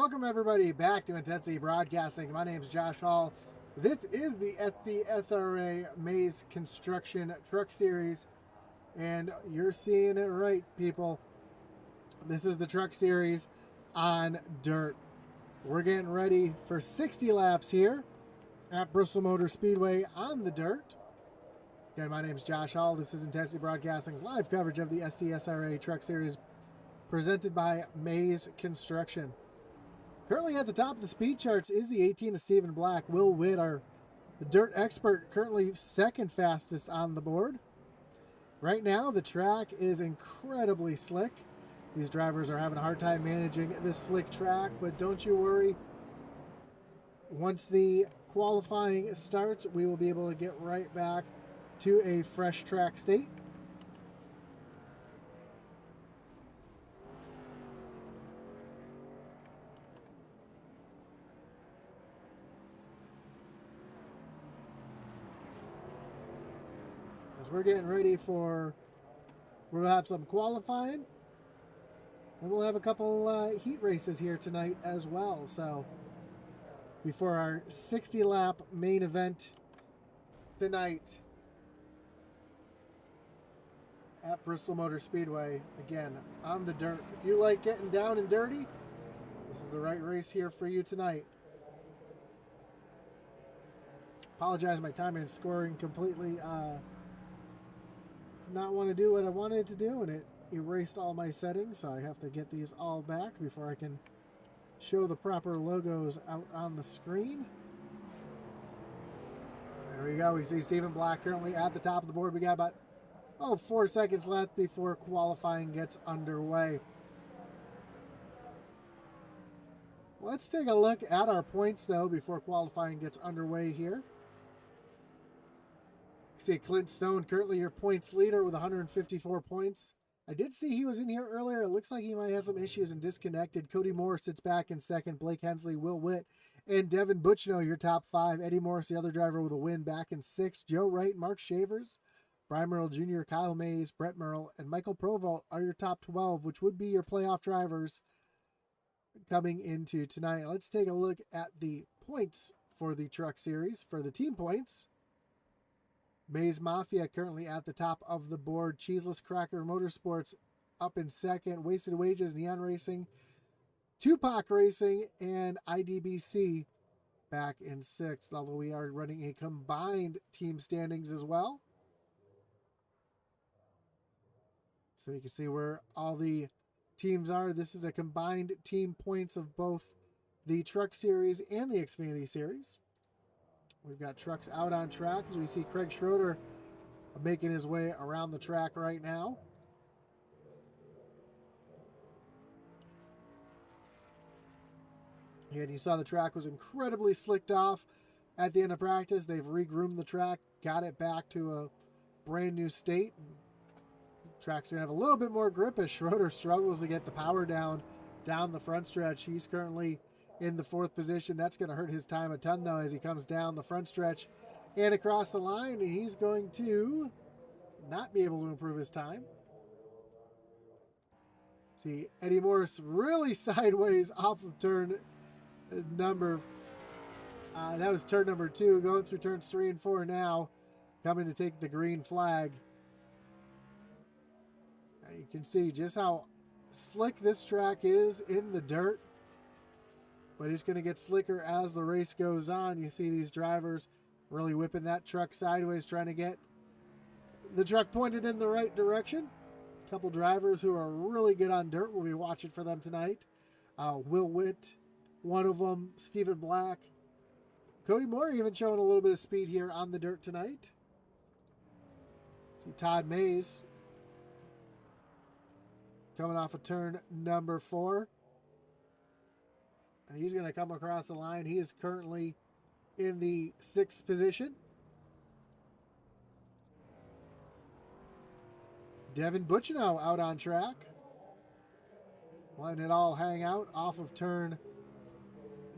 Welcome everybody back to Intensity Broadcasting. My name is Josh Hall. This is the SCSRA Maze Construction Truck Series, and you're seeing it right, people. This is the Truck Series on dirt. We're getting ready for 60 laps here at Bristol Motor Speedway on the dirt. Again, my name is Josh Hall. This is Intensity Broadcasting's live coverage of the SCSRA Truck Series presented by Maze Construction. Currently at the top of the speed charts is the 18 of Stephen Black. Will Witt, our dirt expert, currently second fastest on the board. Right now, the track is incredibly slick. These drivers are having a hard time managing this slick track, but don't you worry. Once the qualifying starts, we will be able to get right back to a fresh track state. We're getting ready for, we'll have some qualifying, and we'll have a couple heat races here tonight as well. So before our 60 lap main event tonight at Bristol Motor Speedway, again on the dirt. If you like getting down and dirty, this is the right race here for you tonight. Apologize, my timing and scoring completely not want to do what I wanted it to do, and it erased all my settings, so I have to get these all back before I can show the proper logos out on the screen. There we go. We see Stephen Black currently at the top of the board. We got about 4 seconds left before qualifying gets underway. Let's take a look at our points though before qualifying gets underway here. See Clint Stone, currently your points leader with 154 points. I did see he was in here earlier. It looks like he might have some issues and disconnected. Cody Moore sits back in second. Blake Hensley, Will Witt, and Devin Butchno, your top five. Eddie Morris, the other driver, with a win, back in sixth. Joe Wright, Mark Shavers, Brian Merle Jr., Kyle Mays, Brett Merle, and Michael Provolt are your top 12, which would be your playoff drivers coming into tonight. Let's take a look at the points for the Truck Series. For the team points, Maze Mafia currently at the top of the board. Cheeseless Cracker Motorsports up in second. Wasted Wages, Neon Racing, Tupac Racing, and IDBC back in sixth. Although we are running a combined team standings as well. So you can see where all the teams are. This is a combined team points of both the Truck Series and the Xfinity Series. We've got trucks out on track as we see Craig Schroeder making his way around the track right now. And you saw the track was incredibly slicked off at the end of practice. They've regroomed the track, got it back to a brand new state. The track's going to have a little bit more grip as Schroeder struggles to get the power down the front stretch. He's currently in the fourth position. That's going to hurt his time a ton, though, as he comes down the front stretch and across the line, and he's going to not be able to improve his time. See, Eddie Morris really sideways off of turn number, that was turn number 2, going through turns 3 and 4 now, coming to take the green flag. Now you can see just how slick this track is in the dirt. But it's going to get slicker as the race goes on. You see these drivers really whipping that truck sideways, trying to get the truck pointed in the right direction. A couple drivers who are really good on dirt. We'll be watching for them tonight. Will Witt, one of them. Stephen Black. Cody Moore even showing a little bit of speed here on the dirt tonight. See Todd Mays coming off of turn number 4. And he's going to come across the line. He is currently in the 6th position. Devin Butchno out on track. Letting it all hang out off of turn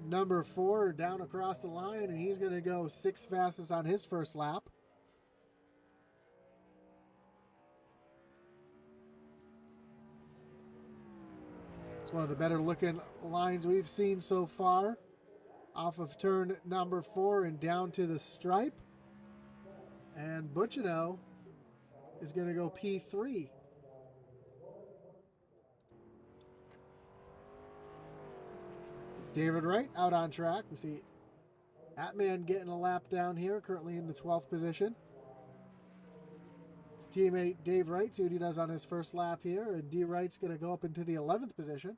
number 4 down across the line. And he's going to go 6th fastest on his first lap. It's one of the better looking lines we've seen so far. Off of turn number 4 and down to the stripe. And Butchino is going to go P3. David Wright out on track. We see Atman getting a lap down here, currently in the 12th position. His teammate Dave Wright, see what he does on his first lap here. And D. Wright's going to go up into the 11th position.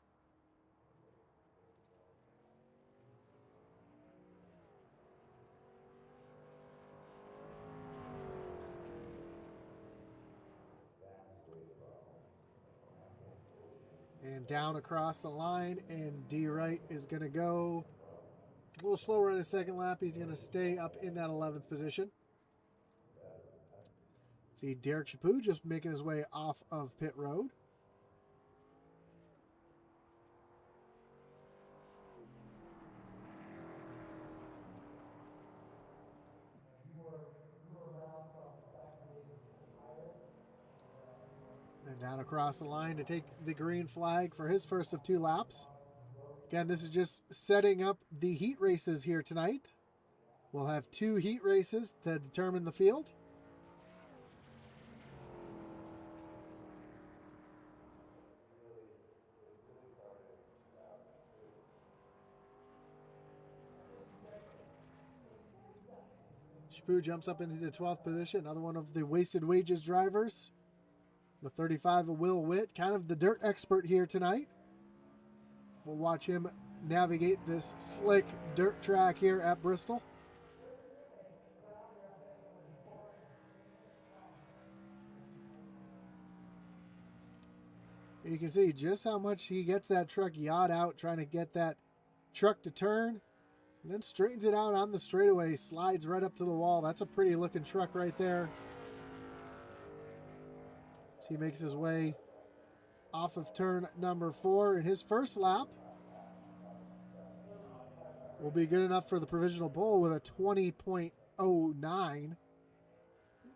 And down across the line, and D. Wright is going to go a little slower on his second lap. He's going to stay up in that 11th position. See Derek Chaput just making his way off of pit road. And down across the line to take the green flag for his first of 2 laps. Again, this is just setting up the heat races here tonight. We'll have 2 heat races to determine the field. Chaput jumps up into the 12th position. Another one of the wasted wages drivers. The 35 of Will Witt, kind of the dirt expert here tonight. We'll watch him navigate this slick dirt track here at Bristol. And you can see just how much he gets that truck yawed out, trying to get that truck to turn. And then straightens it out on the straightaway, slides right up to the wall. That's a pretty looking truck right there. So he makes his way off of turn number 4 in his first lap. Will be good enough for the provisional pole with a 20.09.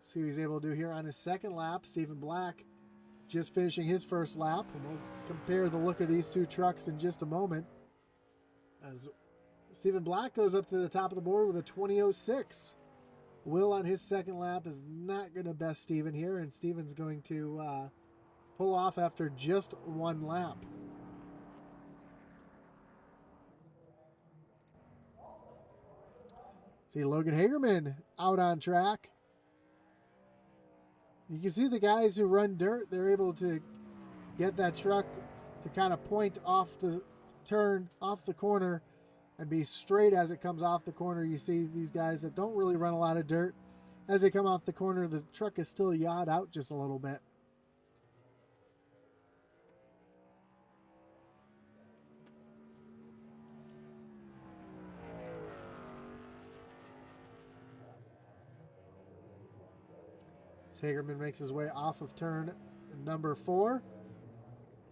See what he's able to do here on his second lap. Stephen Black just finishing his first lap. And we'll compare the look of these 2 trucks in just a moment. As Stephen Black goes up to the top of the board with a 20.06. Will on his second lap is not going to best Steven here, and Steven's going to pull off after just 1 lap. See Logan Hagerman out on track. You can see the guys who run dirt, they're able to get that truck to kind of point off the turn, off the corner, and be straight as it comes off the corner. You see these guys that don't really run a lot of dirt. As they come off the corner, the truck is still yawed out just a little bit. Hagerman makes his way off of turn number 4.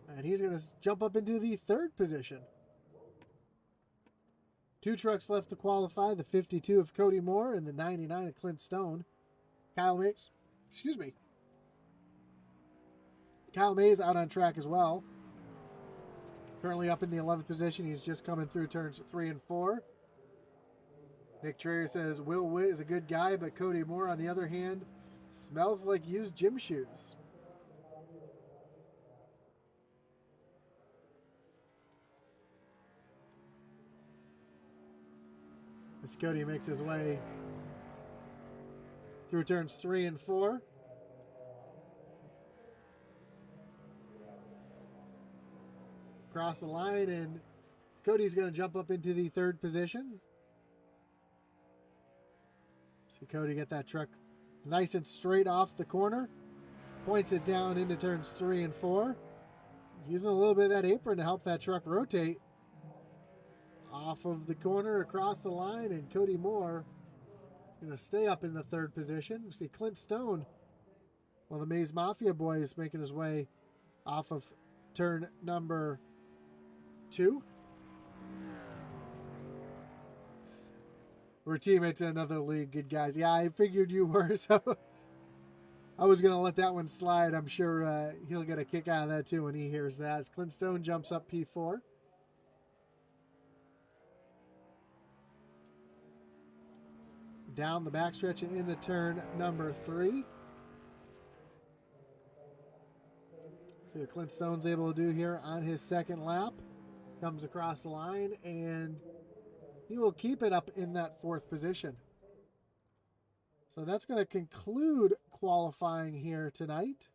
And he's going to jump up into the 3rd position. 2 trucks left to qualify, the 52 of Cody Moore and the 99 of Clint Stone. Kyle Mays out on track as well. Currently up in the 11th position. He's just coming through turns 3 and 4. Nick Trayer says Will Witt is a good guy, but Cody Moore, on the other hand, smells like used gym shoes. As Cody makes his way through turns 3 and 4. Cross the line, and Cody's going to jump up into the 3rd position. See Cody get that truck nice and straight off the corner. Points it down into turns 3 and 4. Using a little bit of that apron to help that truck rotate. Off of the corner, across the line, and Cody Moore is going to stay up in the 3rd position. We see Clint Stone, one of the Maze Mafia boys, making his way off of turn number 2. We're teammates in another league, good guys. Yeah, I figured you were, so I was going to let that one slide. I'm sure he'll get a kick out of that too when he hears that. As Clint Stone jumps up P4. Down the backstretch and into turn number 3. See what Clint Stone's able to do here on his second lap. Comes across the line, and he will keep it up in that 4th position. So that's going to conclude qualifying here tonight,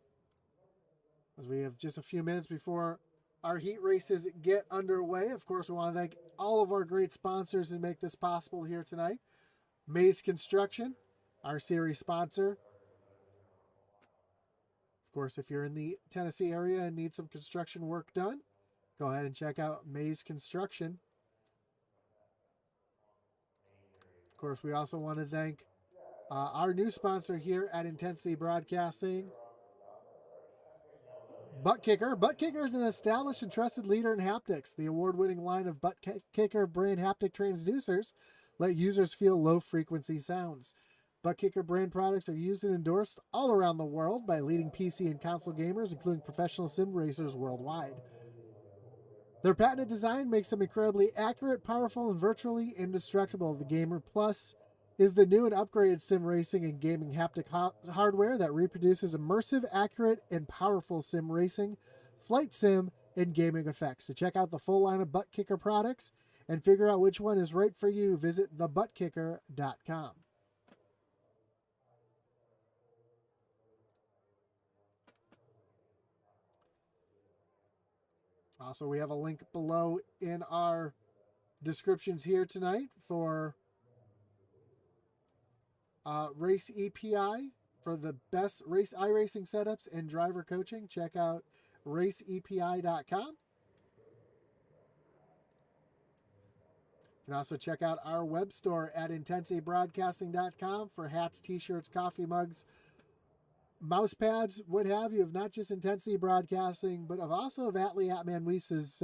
as we have just a few minutes before our heat races get underway. Of course, we want to thank all of our great sponsors who make this possible here tonight. Mays Construction, our series sponsor. Of course, if you're in the Tennessee area and need some construction work done, go ahead and check out Mays Construction. Of course, we also want to thank our new sponsor here at Intensity Broadcasting, Butt Kicker. Butt Kicker is an established and trusted leader in haptics. The award-winning line of Butt Kicker brand haptic transducers let users feel low-frequency sounds. Butt Kicker brand products are used and endorsed all around the world by leading PC and console gamers, including professional sim racers worldwide. Their patented design makes them incredibly accurate, powerful, and virtually indestructible. The Gamer Plus is the new and upgraded sim racing and gaming haptic hardware that reproduces immersive, accurate, and powerful sim racing, flight sim, and gaming effects. To check out the full line of Butt Kicker products and figure out which one is right for you, visit thebuttkicker.com. Also, we have a link below in our descriptions here tonight for Race EPI for the best race iRacing setups and driver coaching. Check out raceepi.com. You can also check out our web store at intensitybroadcasting.com for hats, t-shirts, coffee mugs, mouse pads, what have you, of not just Intensity Broadcasting, but also of Atlee Atman Weiss's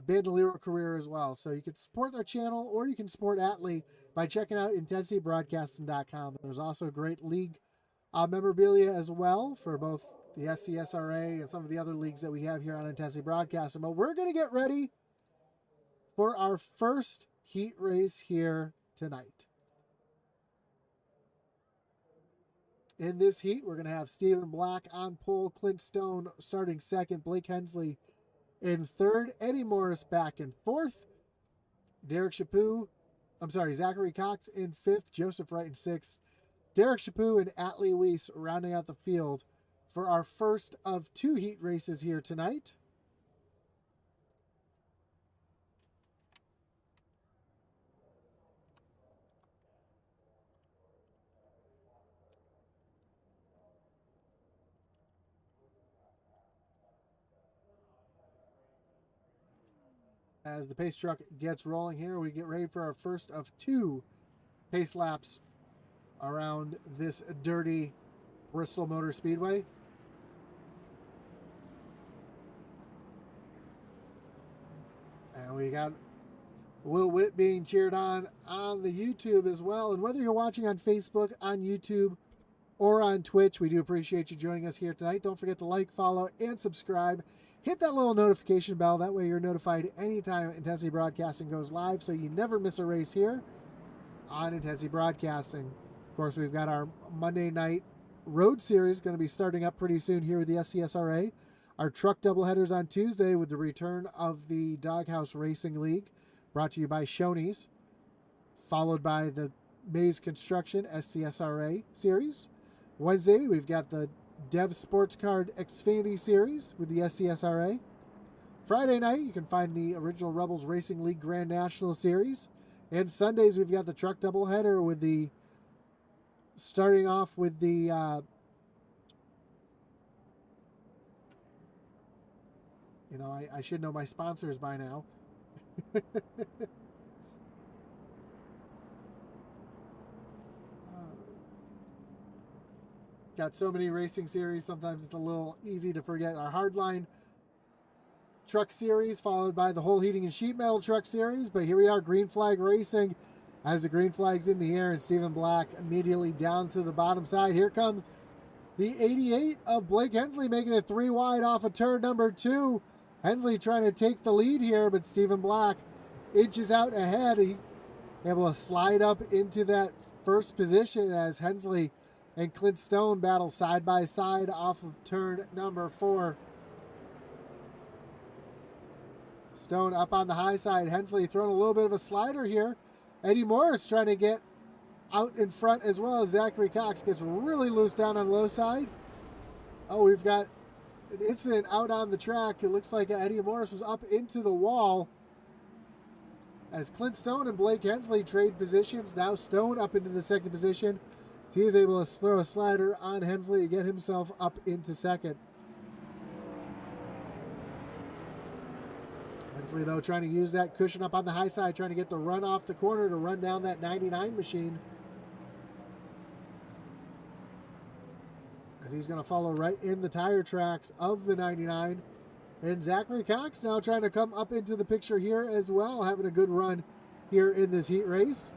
Bandolero career as well. So you can support their channel, or you can support Atlee by checking out intensitybroadcasting.com. There's also great league memorabilia as well for both the SCSRA and some of the other leagues that we have here on Intensity Broadcasting. But we're going to get ready for our first heat race here tonight. In this heat, we're going to have Stephen Black on pole, Clint Stone starting second, Blake Hensley in third, Eddie Morris back in fourth, Zachary Cox in fifth, Joseph Wright in sixth, Derek Chaput and Atlee Weiss rounding out the field for our first of 2 heat races here tonight. As the pace truck gets rolling here, we get ready for our first of 2 pace laps around this dirty Bristol Motor Speedway. And we got Will Witt being cheered on the YouTube as well. And whether you're watching on Facebook, on YouTube, or on Twitch, we do appreciate you joining us here tonight. Don't forget to like, follow, and subscribe. Hit that little notification bell. That way you're notified anytime Intensity Broadcasting goes live, so you never miss a race here on Intensity Broadcasting. Of course, we've got our Monday night road series going to be starting up pretty soon here with the SCSRA. Our truck doubleheaders on Tuesday with the return of the Doghouse Racing League, brought to you by Shoney's, followed by the Mays Construction SCSRA series. Wednesday, we've got the Dev Sports Card Xfinity Series with the SCSRA. Friday night, you can find the original Rebels Racing League Grand National Series. And Sundays, we've got the truck doubleheader with the, starting off with the, I should know my sponsors by now. Got so many racing series, sometimes it's a little easy to forget. Our Hardline Truck Series, followed by the Whole Heating and Sheet Metal Truck Series. But here we are, Green Flag Racing, as the green flag's in the air, and Stephen Black immediately down to the bottom side. Here comes The 88 of Blake Hensley making it 3 wide off of turn number 2. Hensley trying to take the lead here, but Stephen Black inches out ahead. He able to slide up into that first position as Hensley and Clint Stone battle side by side off of turn number 4. Stone up on the high side. Hensley throwing a little bit of a slider here. Eddie Morris trying to get out in front as well as Zachary Cox gets really loose down on the low side. Oh, we've got an incident out on the track. It looks like Eddie Morris was up into the wall as Clint Stone and Blake Hensley trade positions. Now Stone up into the second position. He is able to throw a slider on Hensley to get himself up into second. Hensley, though, trying to use that cushion up on the high side, trying to get the run off the corner to run down that 99 machine. As he's going to follow right in the tire tracks of the 99. And Zachary Cox now trying to come up into the picture here as well, having a good run here in this heat race.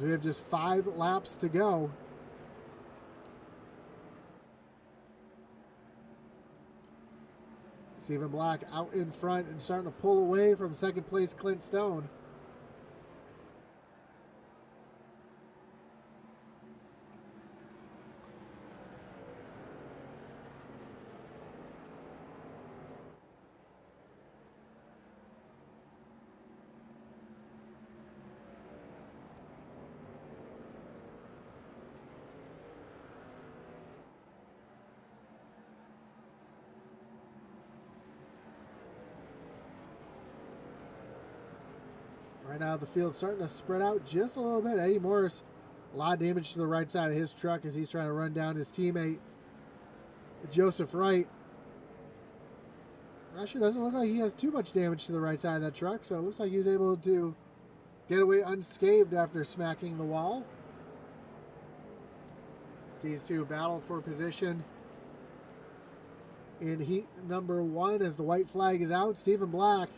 We have just 5 laps to go. Stephen Black out in front and starting to pull away from second place Clint Stone. Right now the field's starting to spread out just a little bit. Eddie Morris, a lot of damage to the right side of his truck as he's trying to run down his teammate, Joseph Wright. Actually, doesn't look like he has too much damage to the right side of that truck, so it looks like he was able to get away unscathed after smacking the wall. These two battle for position in heat number 1 as the white flag is out. Stephen Black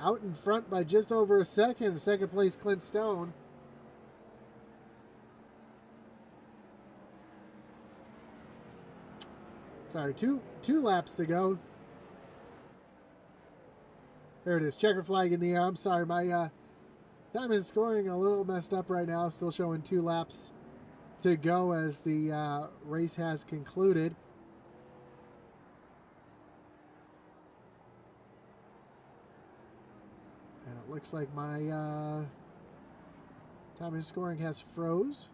out in front by just over a second. Second place, Clint Stone. Sorry, two laps to go. There it is. Checker flag in the air. I'm sorry, my time is scoring a little messed up right now. Still showing 2 laps to go as the race has concluded. And it looks like my time and scoring has froze.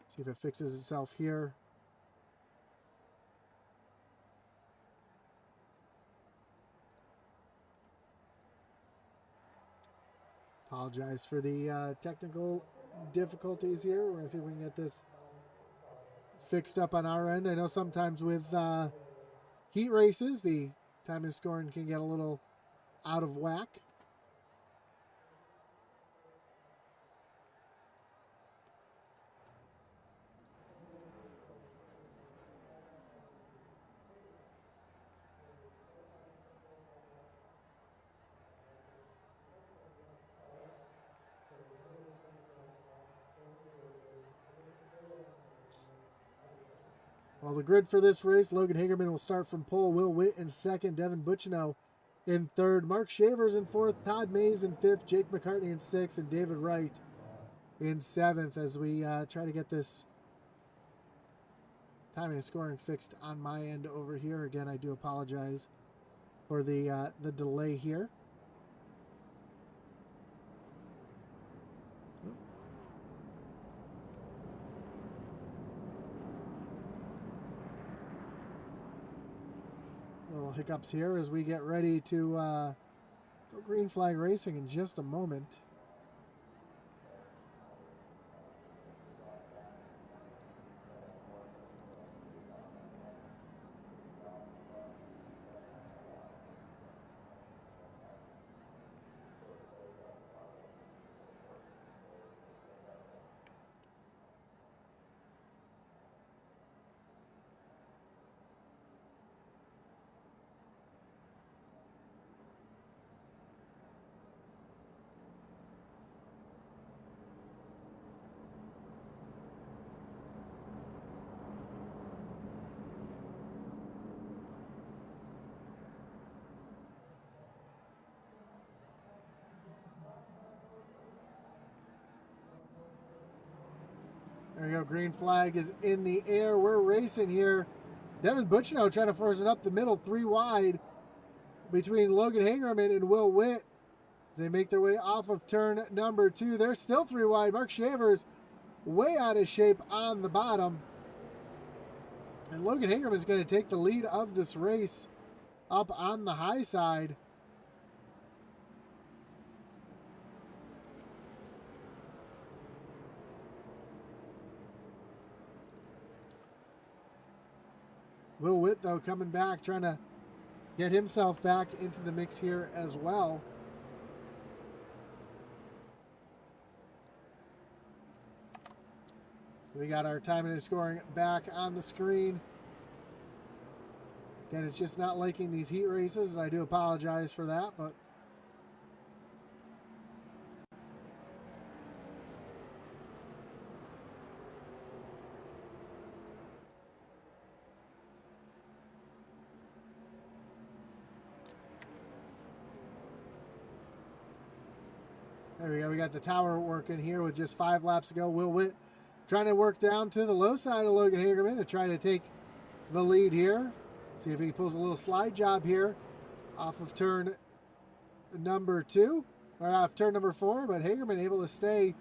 See if it fixes itself here. Apologize for the technical difficulties here. We're going to see if we can get this fixed up on our end. I know sometimes with heat races, the time and scoring can get a little out of whack. Well, the grid for this race, Logan Hagerman will start from pole. Will Witt in second. Devin Butchino in third. Mark Shavers in fourth. Todd Mays in fifth. Jake McCartney in sixth. And David Wright in seventh as we try to get this timing and scoring fixed on my end over here. Again, I do apologize for the delay here. Little hiccups here as we get ready to go green flag racing in just a moment. we go. Green flag is in the air. We're racing here. Devin Butchino trying to force it up the middle, 3 wide between Logan Hagerman and Will Witt as they make their way off of turn number 2. They're still 3 wide. Mark Shavers way out of shape on the bottom. And Logan Hagerman's going to take the lead of this race up on the high side. Will Witt, though, coming back, trying to get himself back into the mix here as well. We got our timing and scoring back on the screen. Again, it's just not liking these heat races, and I do apologize for that, but there we go. We got the tower working here with just 5 laps to go. Will Witt trying to work down to the low side of Logan Hagerman to try to take the lead here. See if he pulls a little slide job here off of turn number 2, or off turn number 4, but Hagerman able to stay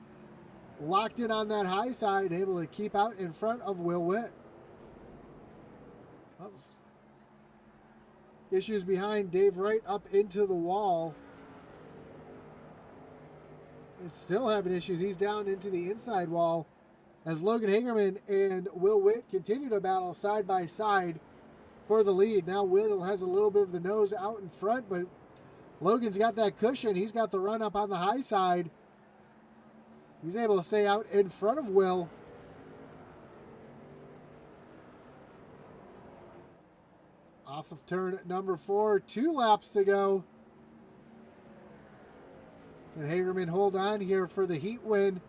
locked in on that high side, able to keep out in front of Will Witt. Oops. Issues behind Dave Wright up into the wall. It's still having issues. He's down into the inside wall as Logan Hagerman and Will Witt continue to battle side by side for the lead. Now Will has a little bit of the nose out in front, but Logan's got that cushion. He's got the run up on the high side. He's able to stay out in front of Will. Off of turn number 4, 2 laps to go. Can Hagerman hold on here for the heat win?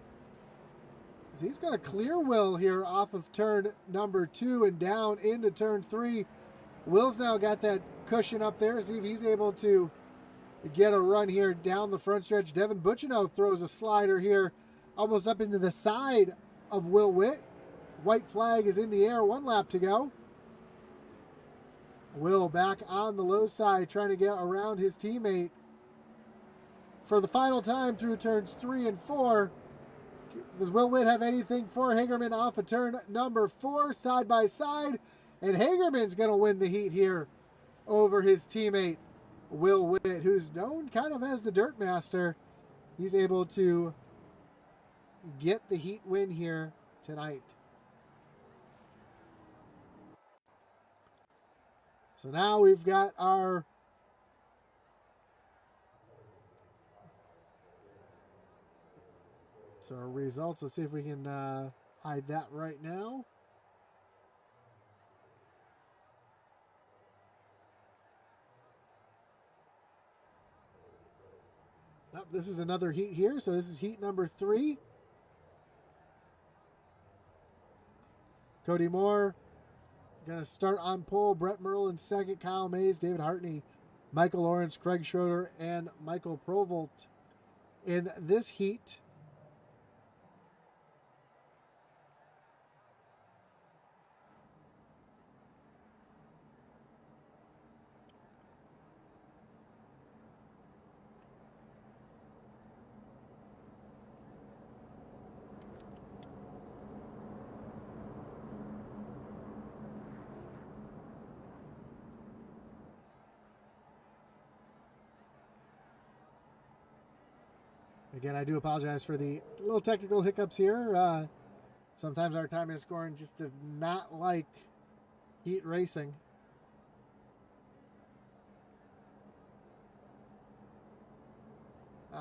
He's going to clear Will here off of turn number 2 and down into turn 3. Will's now got that cushion up there. See if he's able to get a run here down the front stretch. Devin Butchino throws a slider here almost up into the side of Will Witt. White flag is in the air. 1 lap to go. Will back on the low side trying to get around his teammate for the final time through turns 3 and 4. Does Will Witt have anything for Hagerman off of turn number 4, side by side? And Hagerman's going to win the heat here over his teammate, Will Witt, who's known kind of as the Dirt Master. He's able to get the heat win here tonight. So now we've got our results. Let's see if we can hide that right now. Oh, this is another heat here. So this is heat number 3. Cody Moore going to start on pole. Brett Merle in second. Kyle Mays, David Hartney, Michael Lawrence, Craig Schroeder, and Michael Provolt in this heat. Again, I do apologize for the little technical hiccups here. Sometimes our time is scoring just does not like heat racing.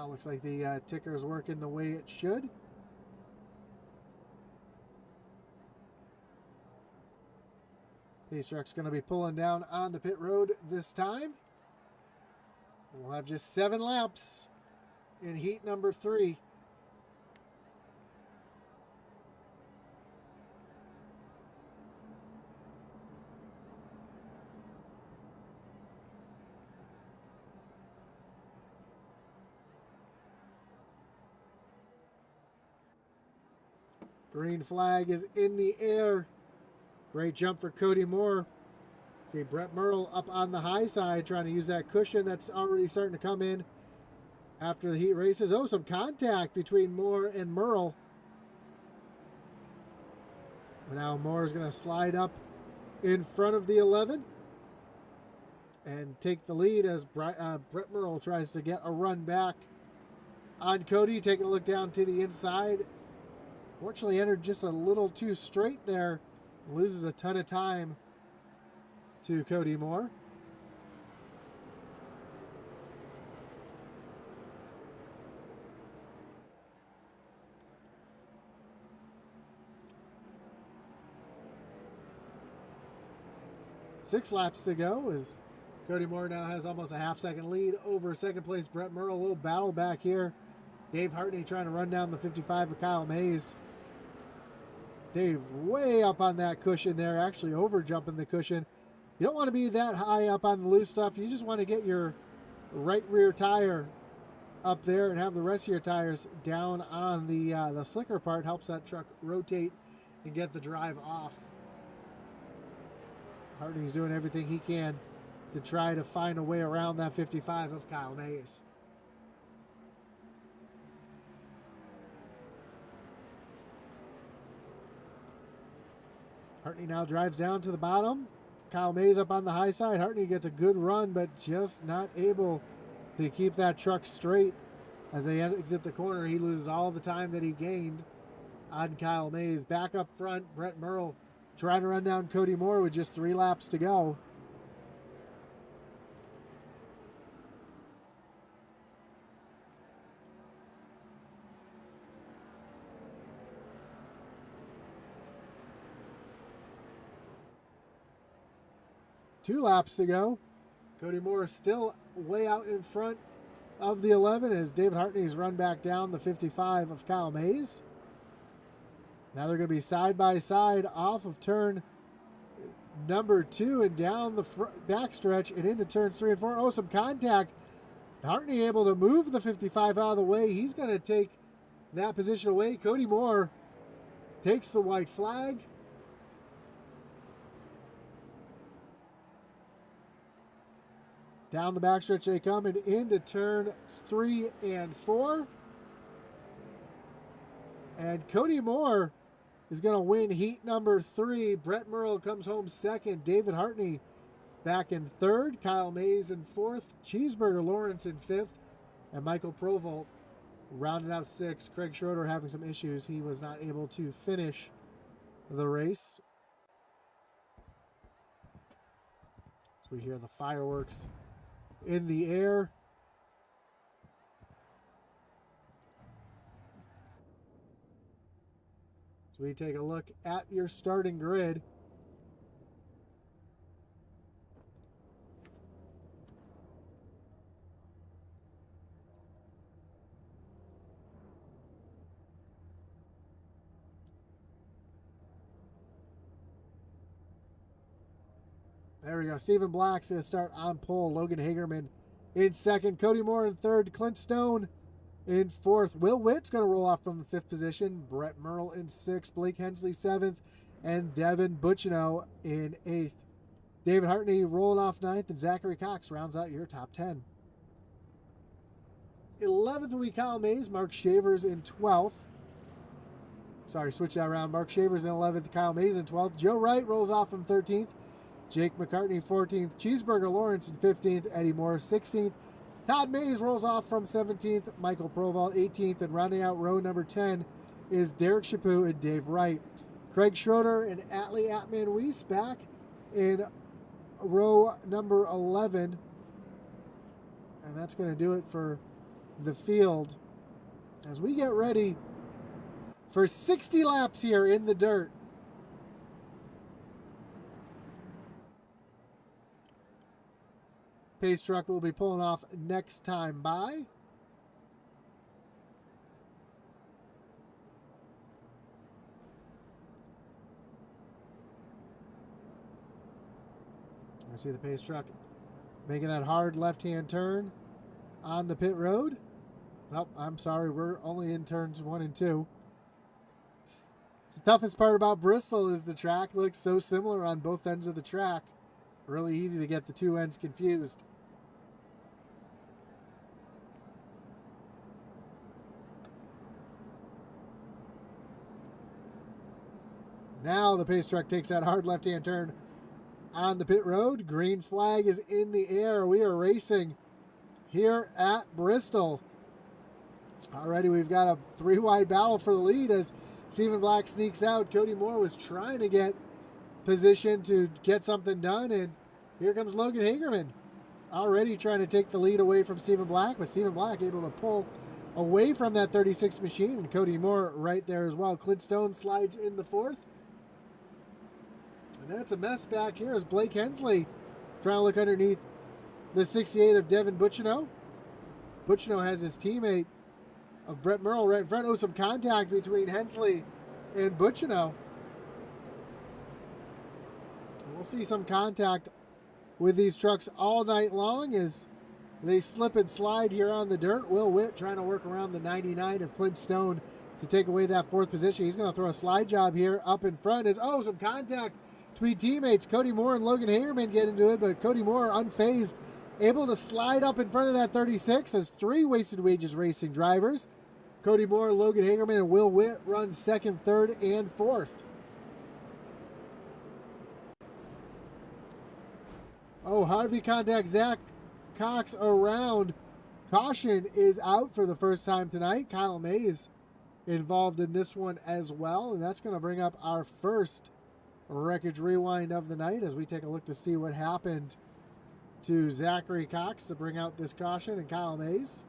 Looks like the ticker is working the way it should. Pace truck's going to be pulling down on the pit road this time. We'll have just 7 laps in heat number 3. Green flag is in the air. Great jump for Cody Moore. See Brett Merle up on the high side trying to use that cushion that's already starting to come in after the heat races. Oh, some contact between Moore and Merle. But now Moore is going to slide up in front of the 11 and take the lead as Brett Merle tries to get a run back on Cody. Taking a look down to the inside. Fortunately entered just a little too straight there. Loses a ton of time to Cody Moore. Six laps to go as Cody Moore now has almost a half-second lead over second place Brett Merle. A little battle back here. Dave Hartney trying to run down the 55 of Kyle Mays. Dave way up on that cushion there, actually over jumping the cushion. You don't want to be that high up on the loose stuff. You just want to get your right rear tire up there and have the rest of your tires down on the slicker part. Helps that truck rotate and get the drive off. Hartney's doing everything he can to try to find a way around that 55 of Kyle Mays. Hartney now drives down to the bottom. Kyle Mays up on the high side. Hartney gets a good run, but just not able to keep that truck straight. As they exit the corner, he loses all the time that he gained on Kyle Mays. Back up front, Brett Merle trying to run down Cody Moore with just 3 laps to go. Two laps to go. Cody Moore still way out in front of the 11 as David Hartney's run back down the 55 of Kyle Mays. Now they're going to be side by side off of turn number 2 and down the backstretch and into turns 3 and 4. Oh, some contact. Hartney able to move the 55 out of the way. He's going to take that position away. Cody Moore takes the white flag. Down the backstretch they come and into turn 3 and 4. And Cody Moore is going to win heat number 3. Brett Merle comes home second. David Hartney back in third. Kyle Mays in fourth. Cheeseburger Lawrence in fifth. And Michael Provolt rounded out sixth. Craig Schroeder having some issues. He was not able to finish the race. So we hear the fireworks in the air. So we take a look at your starting grid. There we go. Stephen Black's going to start on pole. Logan Hagerman in second. Cody Moore in third. Clint Stone in fourth. Will Witt's going to roll off from the fifth position. Brett Merle in sixth. Blake Hensley seventh. And Devin Butchino in eighth. David Hartney rolling off ninth. And Zachary Cox rounds out your top 10. 11th will be Kyle Mays. Mark Shavers in 12th. Sorry, switch that around. Mark Shavers in 11th. Kyle Mays in 12th. Joe Wright rolls off from 13th. Jake McCartney 14th, Cheeseburger Lawrence in 15th, Eddie Moore 16th, Todd Mays rolls off from 17th, Michael Proval 18th, and rounding out row number 10 is Derek Chaput and Dave Wright. Craig Schroeder and Atlee Atman-Weiss back in row number 11, and that's going to do it for the field as we get ready for 60 laps here in the dirt. Pace truck will be pulling off next time by. I see the pace truck making that hard left-hand turn on the pit road. Oh, I'm sorry, we're only in turns 1 and 2. The toughest part about Bristol is the track looks so similar on both ends of the track. Really easy to get the two ends confused. Now the pace truck takes that hard left-hand turn on the pit road. Green flag is in the air. We are racing here at Bristol. Already we've got a three-wide battle for the lead as Stephen Black sneaks out. Cody Moore was trying to get position to get something done, and here comes Logan Hagerman. Already trying to take the lead away from Stephen Black, but Stephen Black able to pull away from that 36 machine, and Cody Moore right there as well. Clint Stone slides in the fourth. And that's a mess back here as Blake Hensley trying to look underneath the 68 of Devin Butchino. Butchino has his teammate of Brett Merle right in front. Oh, some contact between Hensley and Butchino. We'll see some contact with these trucks all night long as they slip and slide here on the dirt. Will Witt trying to work around the 99 of Clint Stone to take away that fourth position. He's going to throw a slide job here up in front. Oh, some contact between teammates. Cody Moore and Logan Hagerman get into it, but Cody Moore unfazed, able to slide up in front of that 36 as three Wasted Wages Racing drivers. Cody Moore, Logan Hagerman, and Will Witt run second, third, and fourth. Oh, Harvey contacts Zach Cox around. Caution is out for the first time tonight. Kyle Mays involved in this one as well, and that's going to bring up our first wreckage rewind of the night as we take a look to see what happened to Zachary Cox to bring out this caution and Kyle Mays.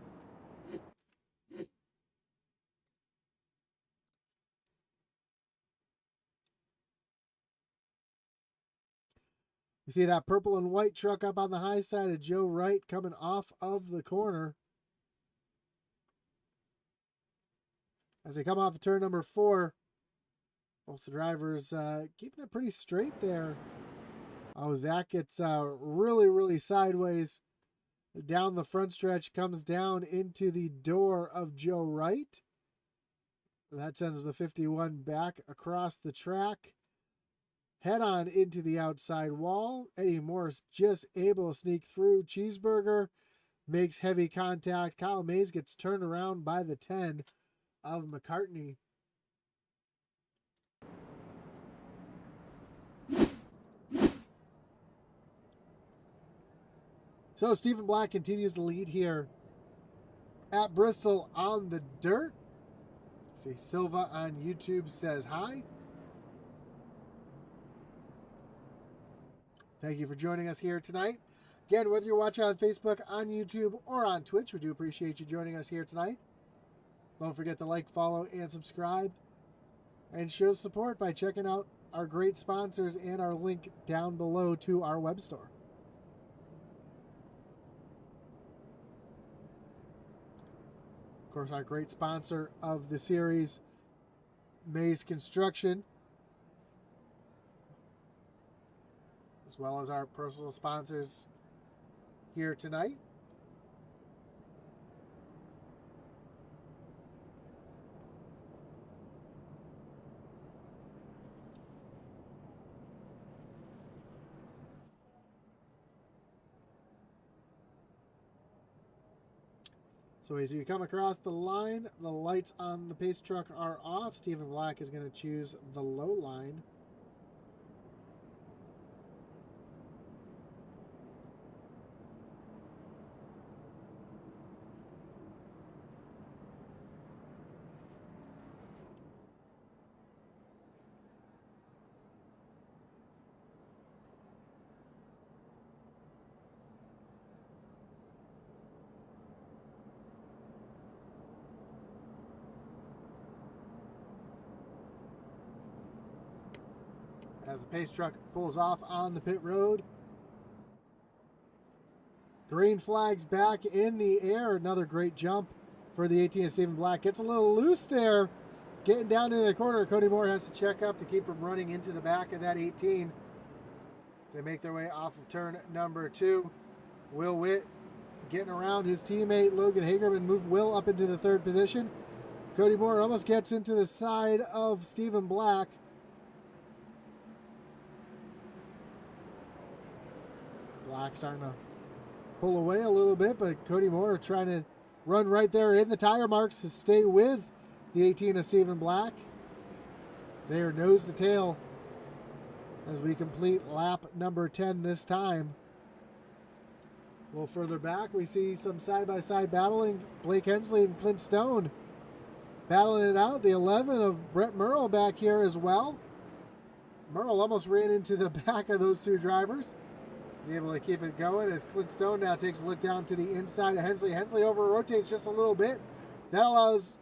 You see that purple and white truck up on the high side of Joe Wright coming off of the corner. As they come off of turn number 4, both the drivers keeping it pretty straight there. Oh, Zach gets really sideways down the front stretch, comes down into the door of Joe Wright. That sends the 51 back across the track. Head on into the outside wall. Eddie Morris just able to sneak through. Cheeseburger makes heavy contact. Kyle Mays gets turned around by the 10 of McCartney. So Stephen Black continues to lead here at Bristol on the dirt. See, Silva on YouTube says hi. Thank you for joining us here tonight. Again, whether you're watching on Facebook, on YouTube, or on Twitch, we do appreciate you joining us here tonight. Don't forget to like, follow, and subscribe. And show support by checking out our great sponsors and our link down below to our web store. Of course, our great sponsor of the series, Mays Construction, as well as our personal sponsors here tonight. So as you come across the line, the lights on the pace truck are off. Stephen Black is going to choose the low line. As the pace truck pulls off on the pit road. Green flag's back in the air. Another great jump for the 18 of Stephen Black. Gets a little loose there. Getting down into the corner. Cody Moore has to check up to keep from running into the back of that 18. As they make their way off of turn number 2. Will Witt getting around his teammate Logan Hagerman. Moved Will up into the third position. Cody Moore almost gets into the side of Stephen Black. Black starting to pull away a little bit, but Cody Moore trying to run right there in the tire marks to stay with the 18 of Stephen Black. They are nose to tail as we complete lap number 10 this time. A little further back, we see some side-by-side battling. Blake Hensley and Clint Stone battling it out. The 11 of Brett Merle back here as well. Merle almost ran into the back of those two drivers. He's able to keep it going as Clint Stone now takes a look down to the inside of Hensley. Hensley over-rotates just a little bit. That allows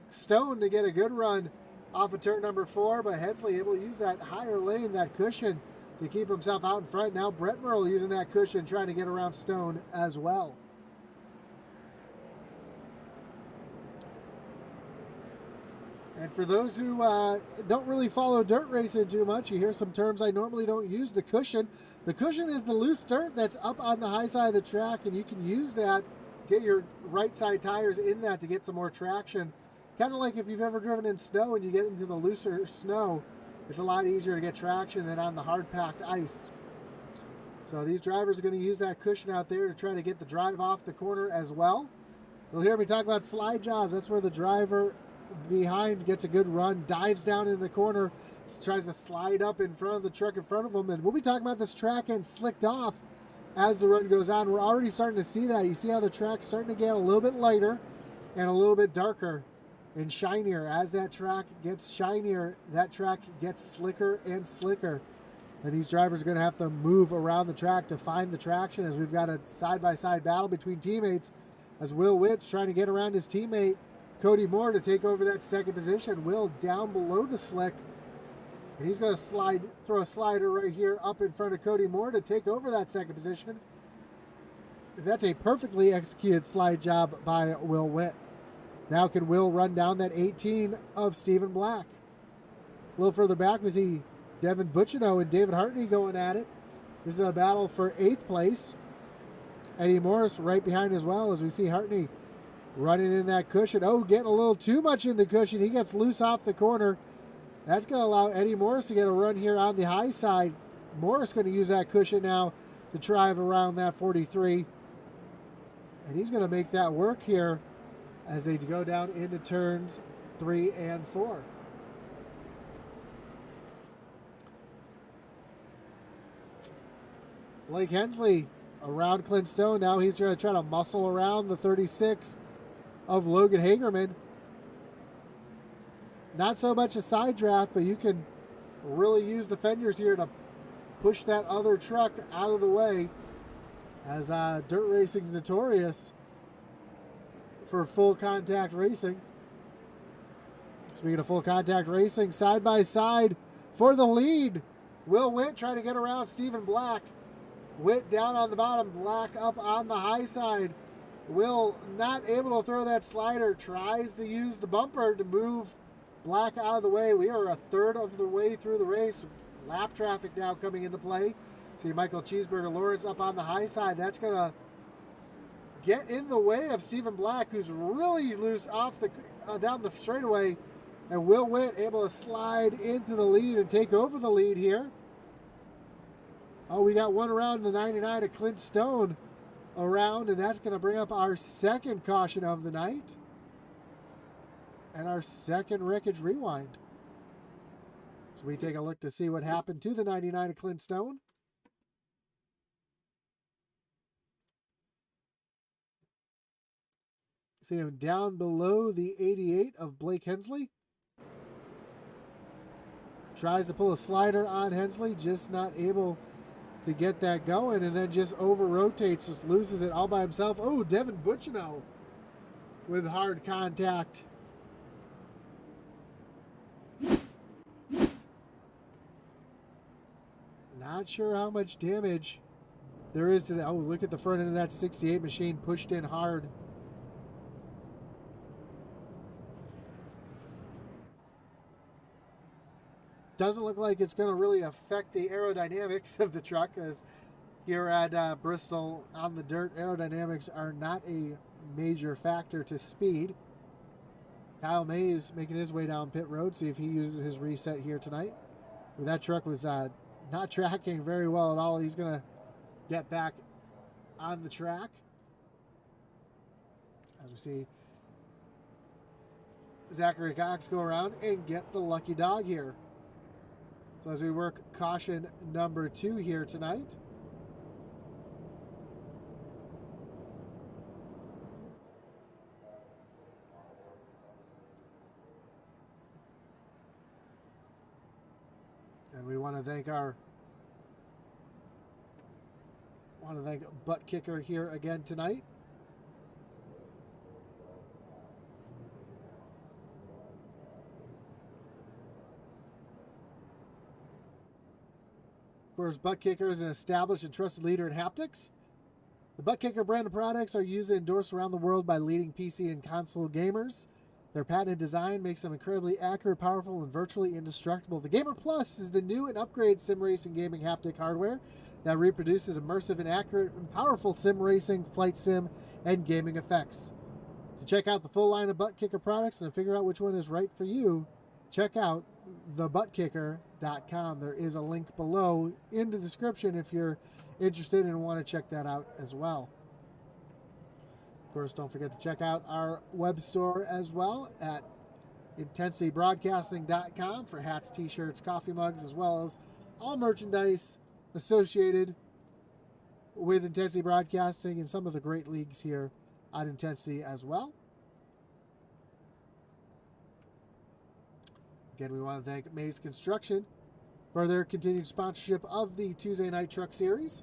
Stone to get a good run off of turn number 4, but Hensley able to use that higher lane, that cushion, to keep himself out in front. Now Brett Merle using that cushion, trying to get around Stone as well. And for those who don't really follow dirt racing too much, you hear some terms I normally don't use. The cushion. The cushion is the loose dirt that's up on the high side of the track, and you can use that, get your right side tires in that to get some more traction. Kind of like if you've ever driven in snow and you get into the looser snow, it's a lot easier to get traction than on the hard-packed ice. So these drivers are going to use that cushion out there to try to get the drive off the corner as well. You'll hear me talk about slide jobs. That's where the driver behind gets a good run, dives down in the corner, tries to slide up in front of the truck in front of them. And we'll be talking about this track getting slicked off as the run goes on. We're already starting to see that. You see how the track's starting to get a little bit lighter and a little bit darker and shinier. As that track gets shinier, that track gets slicker and slicker. And these drivers are going to have to move around the track to find the traction, as we've got a side-by-side battle between teammates as Will Witt's trying to get around his teammate Cody Moore to take over that second position. Will down below the slick, and he's going to throw a slider right here up in front of Cody Moore to take over that second position. And that's a perfectly executed slide job by Will Witt. Now can Will run down that 18 of Stephen Black? A little further back, we see Devin Bucciano and David Hartney going at it. This is a battle for 8th place. Eddie Morris right behind as well, as we see Hartney running in that cushion. Oh, getting a little too much in the cushion. He gets loose off the corner. That's going to allow Eddie Morris to get a run here on the high side. Morris going to use that cushion now to drive around that 43. And he's going to make that work here as they go down into turns 3 and 4. Blake Hensley around Clint Stone. Now he's going to try to muscle around the 36 of Logan Hagerman. Not so much a side draft, but you can really use the fenders here to push that other truck out of the way, as dirt racing's notorious for full contact racing. Speaking of full contact racing, side by side for the lead. Will Witt trying to get around Stephen Black. Witt down on the bottom, Black up on the high side. Will not able to throw that slider, tries to use the bumper to move Black out of the way. We are a third of the way through the race. Lap traffic now coming into play. See Michael Cheeseburger Lawrence up on the high side. That's going to get in the way of Stephen Black, who's really loose off the down the straightaway. And Will Witt able to slide into the lead and take over the lead here. Oh, we got one around the 99 of Clint Stone around, and that's going to bring up our second caution of the night and our second wreckage rewind. So we take a look to see what happened to the 99 of Clint Stone. See him down below the 88 of Blake Hensley. Tries to pull a slider on Hensley, just not able to get that going, and then just over-rotates, just loses it all by himself. Oh, Devin Bucciano with hard contact. Not sure how much damage there is to that. Oh, look at the front end of that 68 machine, pushed in hard. Doesn't look like it's going to really affect the aerodynamics of the truck, as here at Bristol on the dirt, aerodynamics are not a major factor to speed. Kyle Mays making his way down pit road, see if he uses his reset here tonight. That truck was not tracking very well at all. He's going to get back on the track. As we see Zachary Cox go around and get the lucky dog here. So as we work caution number 2 here tonight. And we want to thank Butt Kicker here again tonight. Of course, Butt Kicker is an established and trusted leader in haptics. The Butt Kicker brand of products are used and endorsed around the world by leading PC and console gamers. Their patented design makes them incredibly accurate, powerful, and virtually indestructible. The Gamer Plus is the new and upgraded sim racing gaming haptic hardware that reproduces immersive and accurate and powerful sim racing, flight sim, and gaming effects. To check out the full line of Butt Kicker products and figure out which one is right for you, check out thebuttkicker.com. There is a link below in the description if you're interested and want to check that out as well. Of course, don't forget to check out our web store as well at intensitybroadcasting.com for hats, t-shirts, coffee mugs, as well as all merchandise associated with Intensity Broadcasting and some of the great leagues here on Intensity as well. Again, we want to thank Mays Construction for their continued sponsorship of the Tuesday Night Truck Series.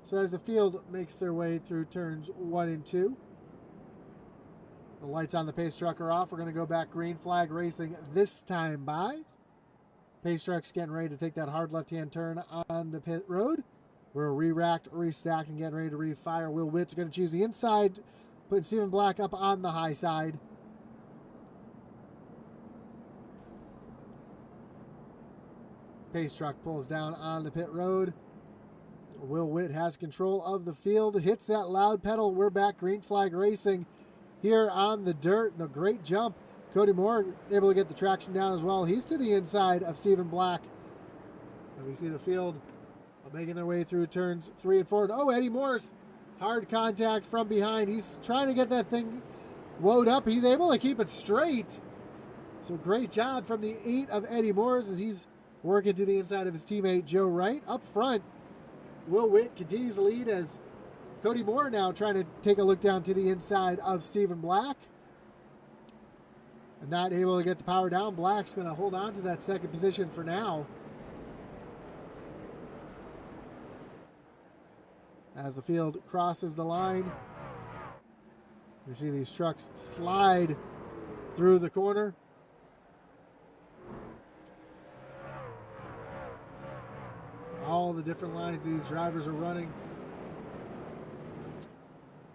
So as the field makes their way through turns 1 and 2, the lights on the pace truck are off. We're going to go back green flag racing this time by. Pace truck's getting ready to take that hard left-hand turn on the pit road. We're re-racked, restacked, and getting ready to refire. Will Witt's going to choose the inside, putting Stephen Black up on the high side. Pace truck pulls down on the pit road. Will Witt has control of the field, hits that loud pedal. We're back green flag racing here on the dirt. And a great jump. Cody Moore able to get the traction down as well. He's to the inside of Stephen Black. And we see the field making their way through turns 3 and 4. Oh, Eddie Morris, hard contact from behind. He's trying to get that thing wound up. He's able to keep it straight. So great job from the 8 of Eddie Morris as he's working to the inside of his teammate Joe Wright. Up front, Will Witt continues to lead as Cody Moore now trying to take a look down to the inside of Stephen Black. And not able to get the power down. Black's going to hold on to that second position for now. As the field crosses the line, we see these trucks slide through the corner. All the different lines these drivers are running.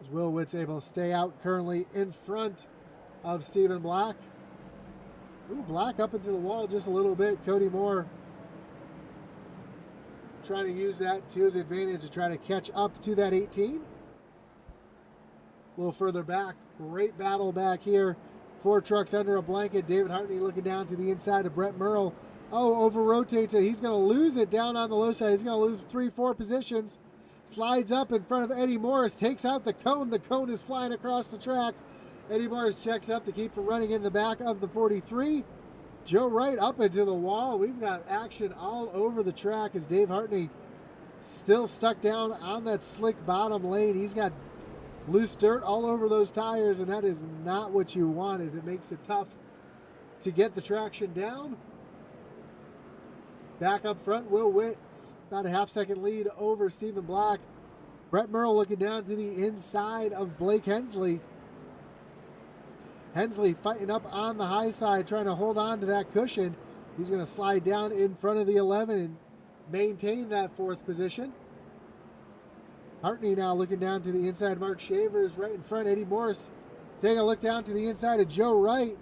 As Will Witt's able to stay out currently in front of Stephen Black. Ooh, Black up into the wall just a little bit. Cody Moore trying to use that to his advantage to try to catch up to that 18. A little further back. Great battle back here. 4 trucks under a blanket. David Hartney looking down to the inside of Brett Merle. Oh, over-rotates it. He's going to lose it down on the low side. He's going to lose 3-4 positions. Slides up in front of Eddie Morris. Takes out the cone. The cone is flying across the track. Eddie Morris checks up to keep from running in the back of the 43. Joe Wright up into the wall. We've got action all over the track as Dave Hartney still stuck down on that slick bottom lane. He's got loose dirt all over those tires, and that is not what you want, as it makes it tough to get the traction down. Back up front, Will Witt, about a half-second lead over Stephen Black. Brett Merle looking down to the inside of Blake Hensley. Hensley fighting up on the high side, trying to hold on to that cushion. He's going to slide down in front of the 11 and maintain that 4th position. Hartney now looking down to the inside. Mark Shavers right in front. Eddie Morris taking a look down to the inside of Joe Wright.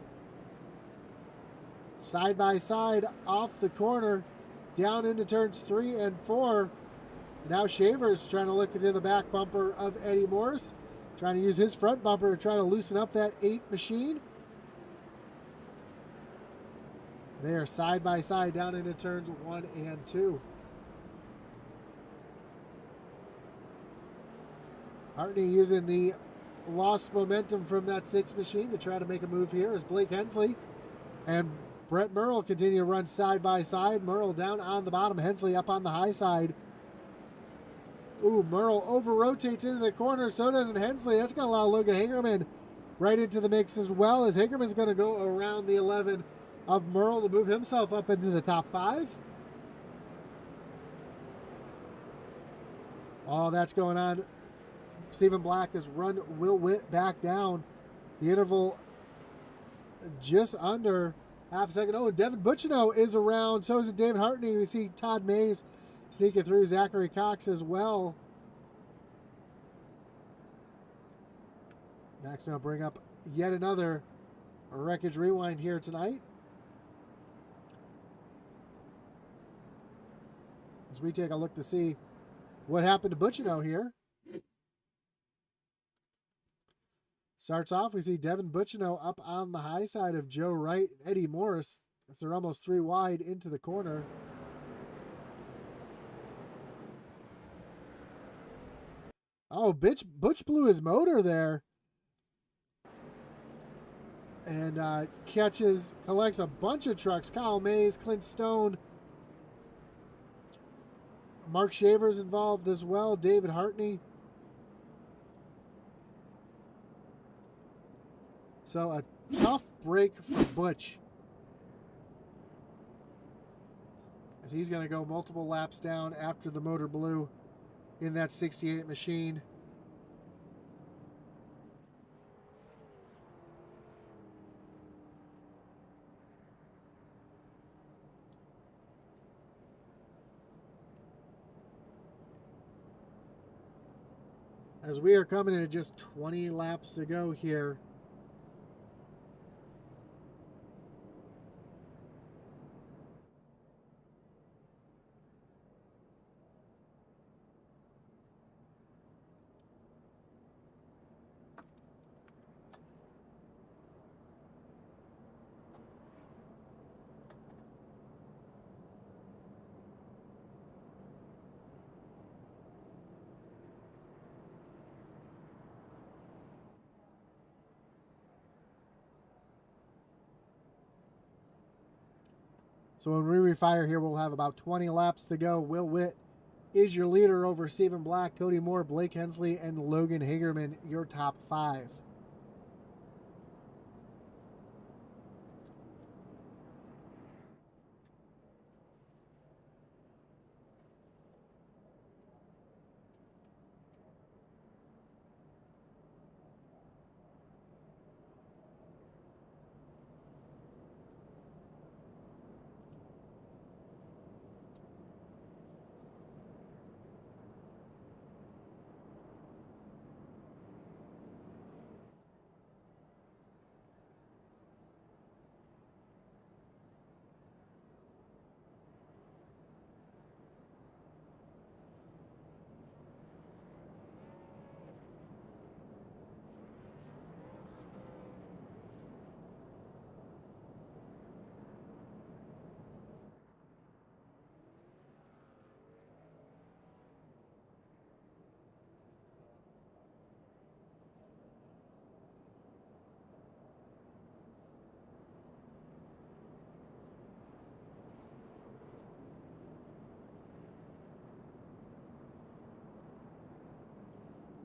Side by side off the corner, down into turns 3 and 4. And now Shavers trying to look into the back bumper of Eddie Morris, trying to use his front bumper to try to loosen up that 8 machine. They are side by side down into turns 1 and 2. Hartney using the lost momentum from that 6 machine to try to make a move here as Blake Hensley and Brett Merle continue to run side by side. Merle down on the bottom, Hensley up on the high side. Ooh, Merle over-rotates into the corner, so doesn't Hensley. That's going to allow Logan Hagerman right into the mix as well, as Hagerman's going to go around the 11 of Merle to move himself up into the top 5. Oh, that's going on. Stephen Black has run Will Witt back down. The interval just under half a second. Oh, Devin Butchino is around. So is David Hartney. We see Todd Mays sneaking through, Zachary Cox as well. Next, I'll bring up yet another Wreckage Rewind here tonight, as we take a look to see what happened to Butchino here. Starts off, we see Devin Butchino up on the high side of Joe Wright and Eddie Morris, as they're almost 3 wide into the corner. Oh, Butch blew his motor there. And collects a bunch of trucks. Kyle Mays, Clint Stone, Mark Shavers involved as well, David Hartney. So a tough break for Butch, as he's going to go multiple laps down after the motor blew in that 68 machine. As we are coming in just 20 laps to go here. So when we refire here, we'll have about 20 laps to go. Will Witt is your leader over Stephen Black, Cody Moore, Blake Hensley, and Logan Hagerman, your top 5.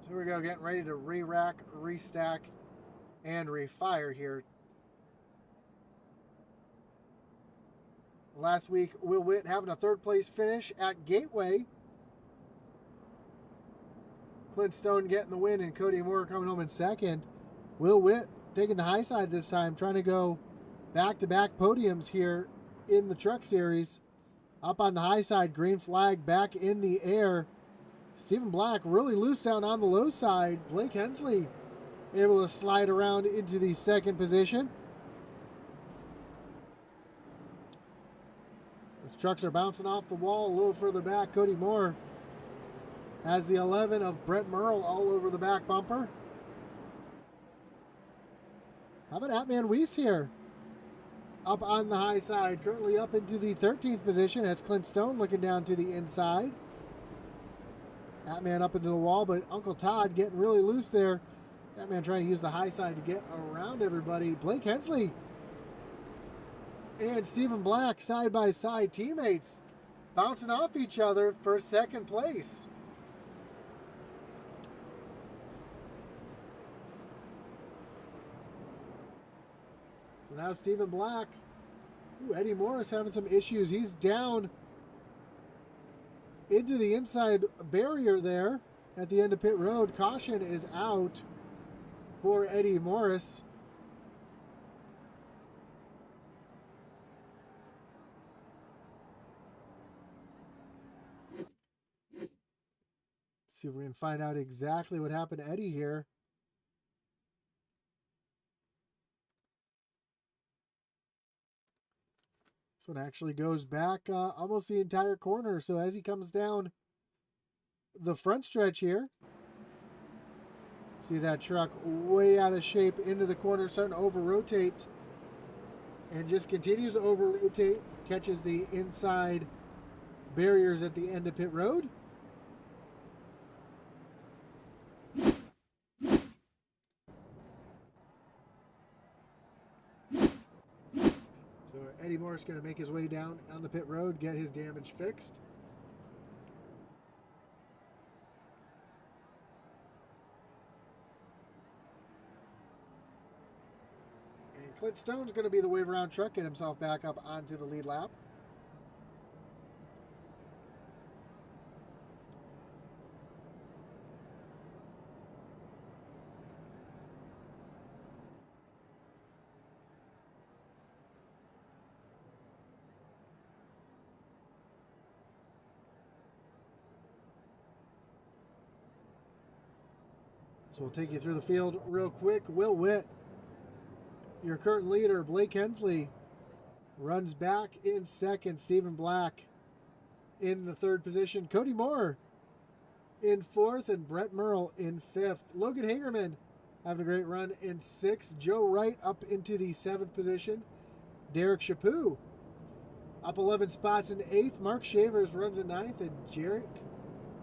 So here we go, getting ready to re-rack, restack, and refire here. Last week, Will Witt having a 3rd place finish at Gateway. Clint Stone getting the win and Cody Moore coming home in 2nd. Will Witt taking the high side this time, trying to go back-to-back podiums here in the Truck Series. Up on the high side, green flag back in the air. Stephen Black really loose down on the low side. Blake Hensley able to slide around into the second position. Those trucks are bouncing off the wall a little further back. Cody Moore has the 11 of Brett Merle all over the back bumper. How about Atman Weiss here? Up on the high side, currently up into the 13th position as Clint Stone looking down to the inside. Atman up into the wall, but Uncle Todd getting really loose there. Atman trying to use the high side to get around everybody. Blake Hensley and Stephen Black side by side teammates bouncing off each other for second place. So now Stephen Black. Ooh, Eddie Morris having some issues. He's down into the inside barrier there at the end of pit road. Caution is out for Eddie Morris. See if we can find out exactly what happened to Eddie here. This one actually goes back almost the entire corner. So as he comes down the front stretch here, see that truck way out of shape into the corner, starting to over-rotate, and just continues to over-rotate, catches the inside barriers at the end of pit road. So Eddie Morris going to make his way down on the pit road, get his damage fixed. And Clint Stone's going to be the wave around truck, get himself back up onto the lead lap. So we'll take you through the field real quick. Will Witt, your current leader. Blake Hensley runs back in second. Stephen Black in the third position. Cody Moore in fourth, and Brett Merle in fifth. Logan Hagerman having a great run in sixth. Joe Wright up into the seventh position. Derek Chaput up 11 spots in eighth. Mark Shavers runs in ninth, and Jarek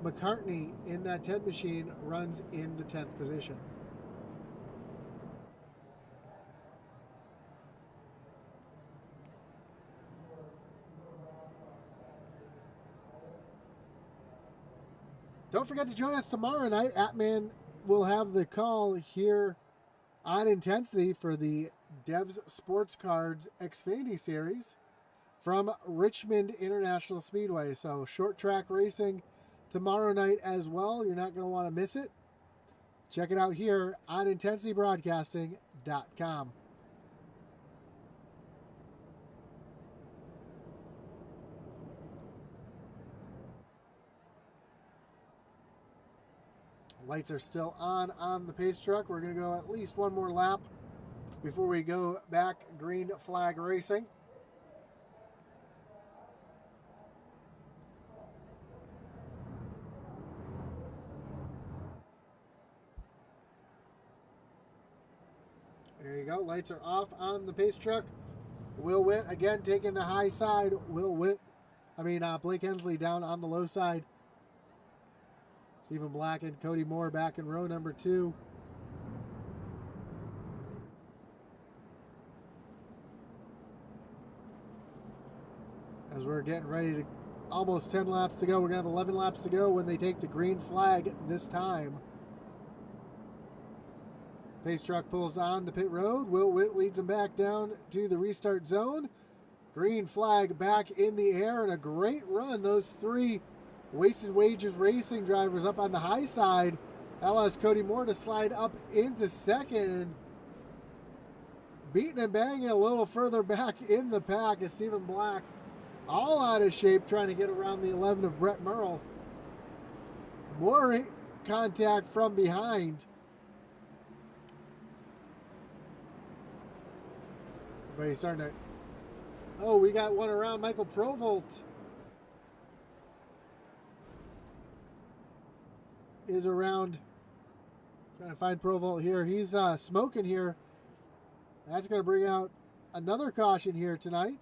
McCartney in that 10 machine runs in the 10th position. Don't forget to join us tomorrow night. Atman will have the call here on Intensity for the Devs Sports Cards Xfinity Series from Richmond International Speedway. So short track racing tomorrow night as well. You're not going to want to miss it. Check it out here on IntensityBroadcasting.com. Lights are still on the pace truck. We're going to go at least one more lap before we go back green flag racing. There you go. Lights are off on the pace truck. Will Witt again taking the high side. Blake Hensley down on the low side. Stephen Black and Cody Moore back in row number 2. As we're getting ready to almost 10 laps to go. We're going to have 11 laps to go when they take the green flag this time. Pace truck pulls on to pit road. Will Witt leads him back down to the restart zone. Green flag back in the air, and a great run. Those three Wasted Wages Racing drivers up on the high side. That allows Cody Moore to slide up into second. beating and banging a little further back in the pack is Stephen Black. All out of shape trying to get around the 11 of Brett Merle. More contact from behind. But he's starting to... Oh, we got one around Michael Provolt. Is around... Trying to find Provolt here. He's smoking here. That's going to bring out another caution here tonight.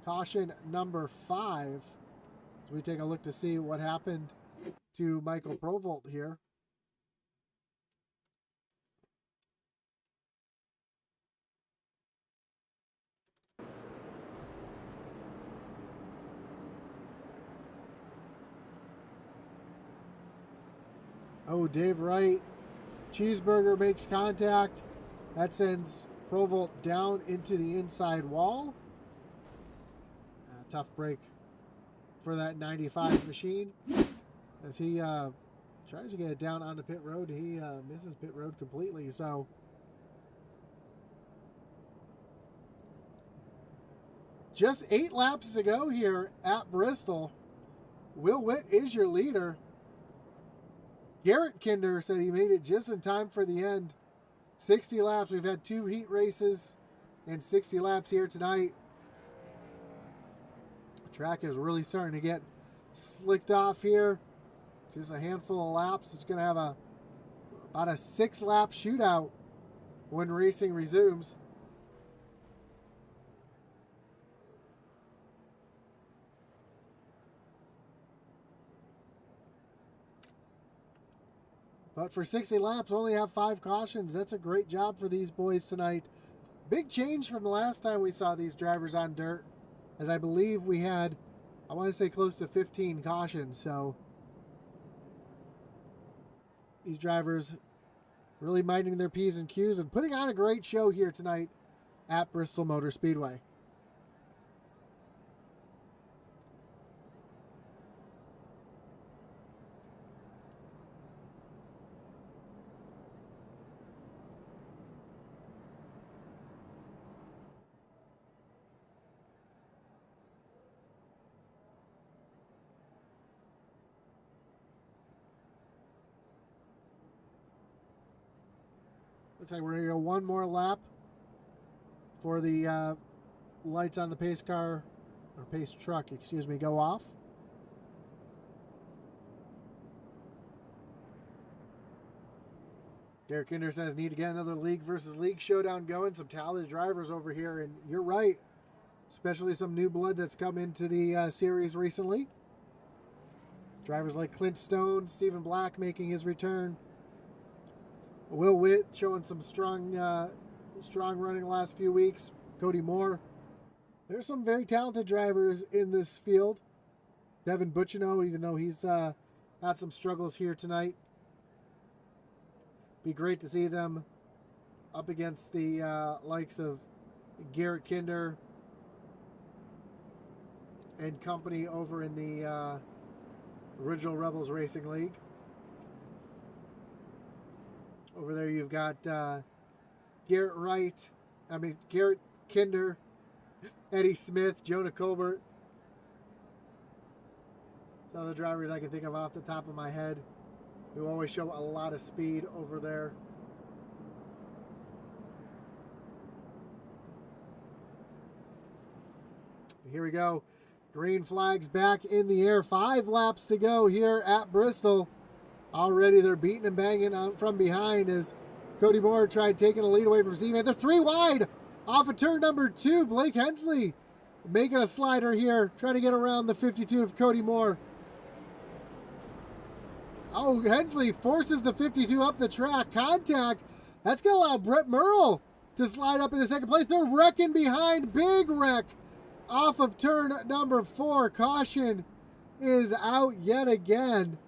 Caution number 5. So we take a look to see what happened to Michael Provolt here. Oh, Dave Wright. Cheeseburger makes contact. That sends Provolt down into the inside wall. Tough break for that 95 machine. As he tries to get it down onto pit road, he misses pit road completely. So just 8 laps to go here at Bristol. Will Witt is your leader. Garrett Kinder said he made it just in time for the end. 60 laps. We've had 2 heat races and 60 laps here tonight. The track is really starting to get slicked off here. Just a handful of laps. It's going to have about a 6-lap shootout when racing resumes. But for 60 laps, only have 5 cautions. That's a great job for these boys tonight. Big change from the last time we saw these drivers on dirt, as I believe we had, I want to say, close to 15 cautions. So these drivers really minding their P's and Q's and putting on a great show here tonight at Bristol Motor Speedway. Looks like we're going to go one more lap for the lights on the pace car, or pace truck, excuse me, go off. Derek Kinder says, need to get another league versus league showdown going. Some talented drivers over here, and you're right. Especially some new blood that's come into the series recently. Drivers like Clint Stone, Stephen Black making his return. Will Witt showing some strong running the last few weeks. Cody Moore. There's some very talented drivers in this field. Devin Butchino, even though he's had some struggles here tonight. Be great to see them up against the likes of Garrett Kinder and company over in the Original Rebels Racing League. Over there you've got Garrett Kinder, Eddie Smith, Jonah Colbert. Some of the drivers I can think of off the top of my head who always show a lot of speed over there. Here we go. Green flags back in the air. 5 laps to go here at Bristol. Already they're beating and banging out from behind as Cody Moore tried taking a lead away from Seaman. They're 3 wide off of turn number 2. Blake Hensley making a slider here, trying to get around the 52 of Cody Moore. Oh, Hensley forces the 52 up the track. Contact. That's going to allow Brett Merle to slide up into second place. They're wrecking behind. Big wreck off of turn number 4. Caution is out yet again.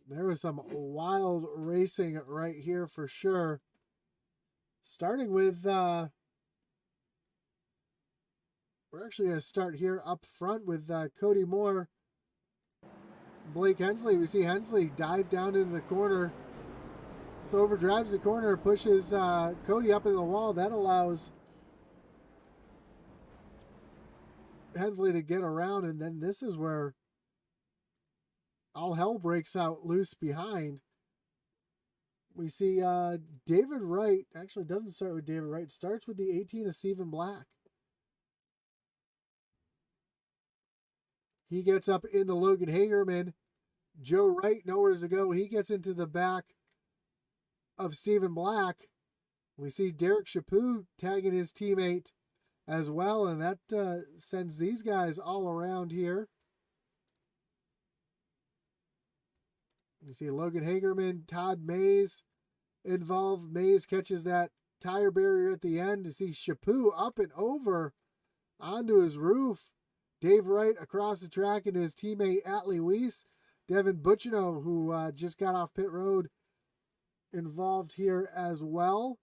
There was some wild racing right here for sure. Starting with, we're actually going to start here up front with Cody Moore, Blake Hensley. We see Hensley dive down into the corner. So overdrives the corner, pushes Cody up into the wall. That allows Hensley to get around, and then this is where all hell breaks out loose behind. We see David Wright. Actually, it doesn't start with David Wright. It starts with the 18 of Stephen Black. He gets up into Logan Hagerman. Joe Wright, nowhere to go. He gets into the back of Stephen Black. We see Derek Chaput tagging his teammate as well, and that sends these guys all around here. You see Logan Hagerman, Todd Mays involved. Mays catches that tire barrier at the end. To see Chaput up and over onto his roof. Dave Wright across the track into his teammate Atlee Weiss. Devin Buccino, who just got off pit road, involved here as well.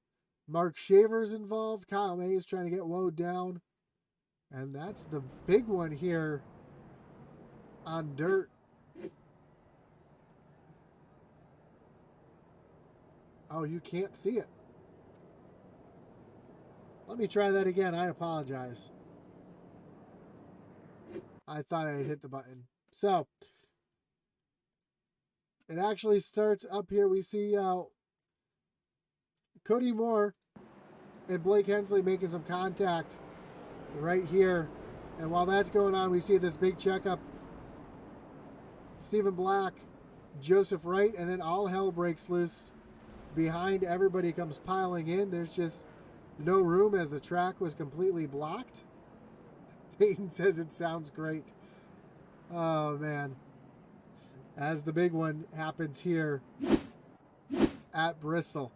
Mark Shaver's involved. Kyle Mays trying to get woed down. And that's the big one here on dirt. Oh, you can't see it. Let me try that again. I apologize. I thought I had hit the button. So, it actually starts up here. We see Cody Moore and Blake Hensley making some contact right here. And while that's going on, we see this big checkup. Stephen Black, Joseph Wright, and then all hell breaks loose. Behind, everybody comes piling in. There's just no room as the track was completely blocked. Peyton says it sounds great. Oh, man. As the big one happens here at Bristol.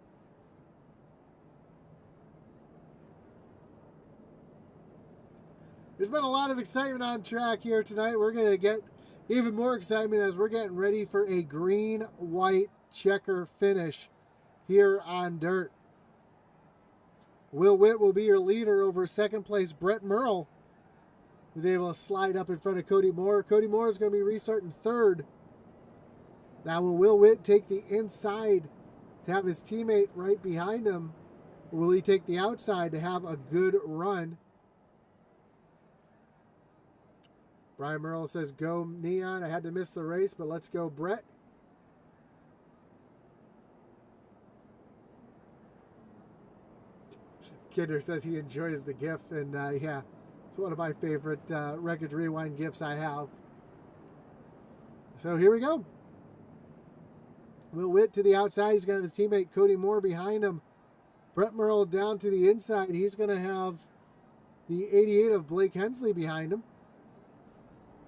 There's been a lot of excitement on track here tonight. We're going to get even more excitement as we're getting ready for a green-white checker finish here on dirt. Will Witt will be your leader over second place. Brett Merle was able to slide up in front of Cody Moore. Cody Moore is going to be restarting third. Now will Will Witt take the inside to have his teammate right behind him? Or will he take the outside to have a good run? Brian Merle says, go Neon. I had to miss the race, but let's go Brett. Kidder says he enjoys the GIF, and yeah, it's one of my favorite Wreckage Rewind GIFs I have. So here we go. Will Witt to the outside. He's got his teammate Cody Moore behind him. Brett Merle down to the inside. He's going to have the 88 of Blake Hensley behind him.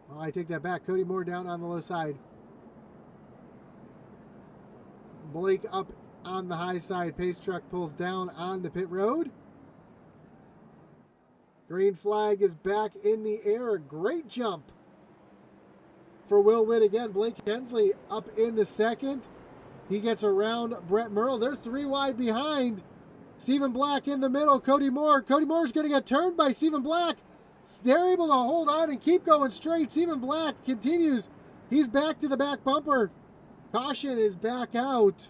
Well, I take that back. Cody Moore down on the low side. Blake up on the high side. Pace truck pulls down on the pit road. Green flag is back in the air. A great jump for Will Witt again. Blake Hensley up in the second. He gets around Brett Merle. They're three wide behind. Stephen Black in the middle. Cody Moore. Cody Moore's going to get turned by Stephen Black. They're able to hold on and keep going straight. Stephen Black continues. He's back to the back bumper. Caution is back out.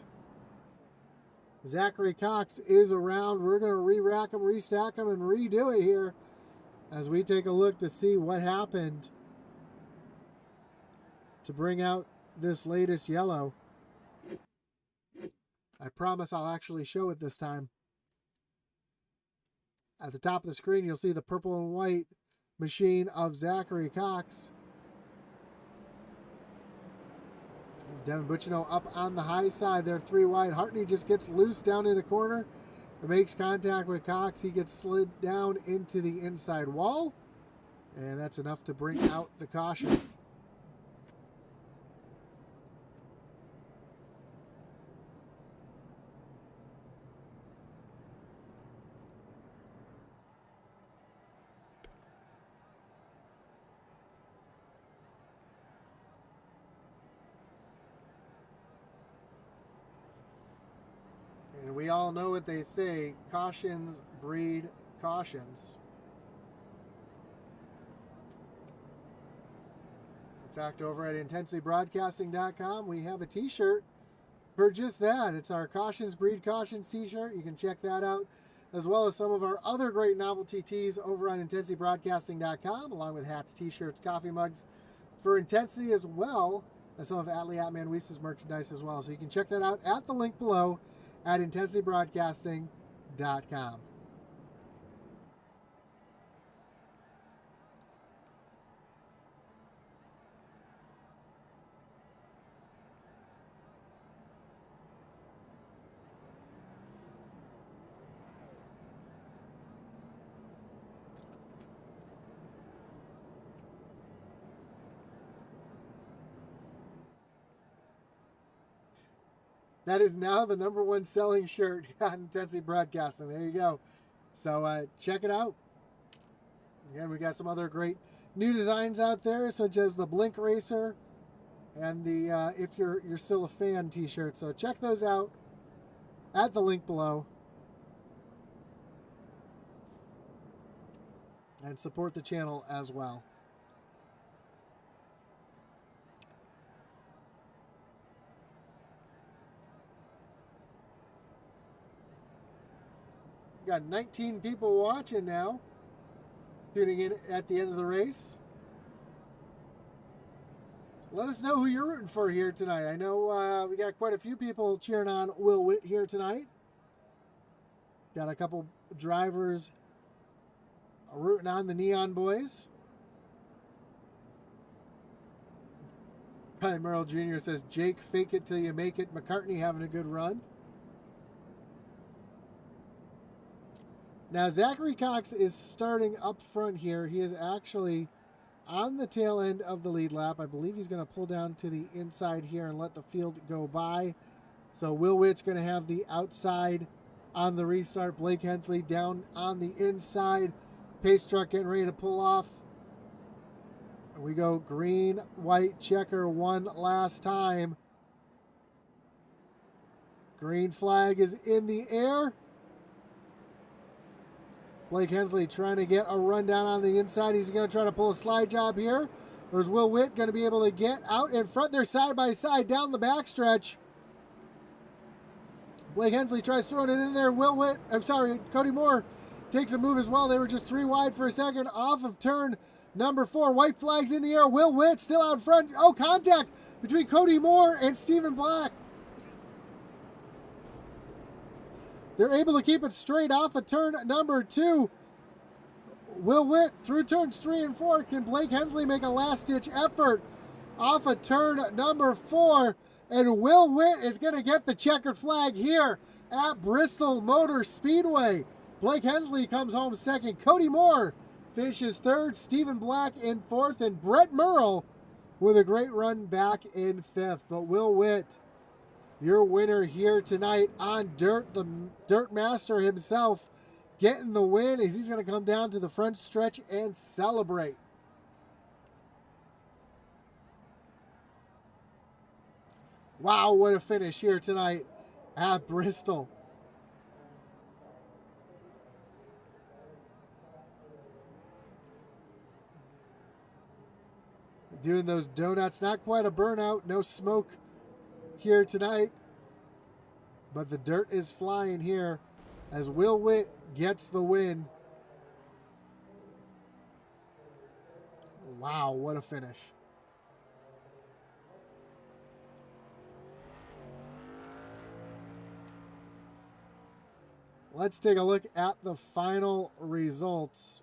Zachary Cox is around. We're going to re-rack him, restack him, and redo it here as we take a look to see what happened to bring out this latest yellow. I promise I'll actually show it this time. At the top of the screen, you'll see the purple and white machine of Zachary Cox. Devin Buccino up on the high side there, three wide. Hartney just gets loose down in the corner. It makes contact with Cox. He gets slid down into the inside wall. And that's enough to bring out the caution. we all know what they say, cautions breed cautions. In fact, over at intensitybroadcasting.com, we have a t-shirt for just that. It's our Cautions Breed Cautions t-shirt. You can check that out, as well as some of our other great novelty tees over on intensitybroadcasting.com, along with hats, t-shirts, coffee mugs for Intensity, as well as some of Atlee Atman Weiss's merchandise as well. So you can check that out at the link below at intensitybroadcasting.com. That is now the #1 selling shirt on Intensity Broadcasting. There you go. So check it out. Again, we got some other great new designs out there, such as the Blink Racer and the If You're Still a Fan t-shirt. So check those out at the link below. And support the channel as well. Got 19 people watching now, tuning in at the end of the race. So let us know who you're rooting for here tonight. I know we got quite a few people cheering on Will Witt here tonight. Got a couple drivers rooting on the Neon Boys. Brian Merrill Jr. says, Jake, fake it till you make it. McCartney having a good run. Now, Zachary Cox is starting up front here. He is actually on the tail end of the lead lap. I believe he's going to pull down to the inside here and let the field go by. So Will Witt's going to have the outside on the restart. Blake Hensley down on the inside. Pace truck getting ready to pull off. And we go green, white, checker one last time. Green flag is in the air. Blake Hensley trying to get a run down on the inside. He's going to try to pull a slide job here. Or is Will Witt going to be able to get out in front? They're side by side down the backstretch. Blake Hensley tries throwing it in there. Cody Moore takes a move as well. They were just 3 wide for a second off of turn number 4. White flags in the air. Will Witt still out front. Oh, contact between Cody Moore and Stephen Black. They're able to keep it straight off of turn number 2. Will Witt through turns 3 and 4. Can Blake Hensley make a last-ditch effort off of turn number 4? And Will Witt is going to get the checkered flag here at Bristol Motor Speedway. Blake Hensley comes home second. Cody Moore finishes third. Stephen Black in fourth. And Brett Merle with a great run back in fifth. But Will Witt, your winner here tonight on dirt, the dirt master himself, getting the win as he's going to come down to the front stretch and celebrate. Wow, what a finish here tonight at Bristol. Doing those donuts, not quite a burnout, no smoke here tonight, but the dirt is flying here as Will Witt gets the win. Wow, what a finish. Let's take a look at the final results.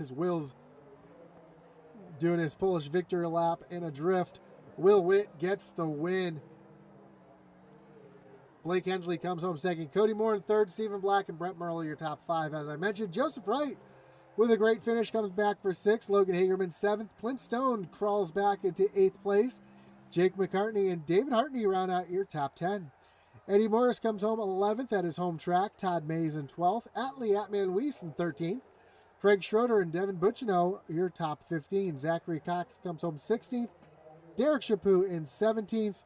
As Will's doing his Polish victory lap in a drift, Will Witt gets the win. Blake Hensley comes home second. Cody Moore in third. Stephen Black and Brett Merle, your top 5. As I mentioned, Joseph Wright with a great finish comes back for 6th. Logan Hagerman 7th. Clint Stone crawls back into 8th place. Jake McCartney and David Hartney round out your top 10. Eddie Morris comes home 11th at his home track. Todd Mays in 12th. Atlee Atman Weiss in 13th. Craig Schroeder and Devin Bucciano, your top 15. Zachary Cox comes home 16th. Derek Chapu in 17th.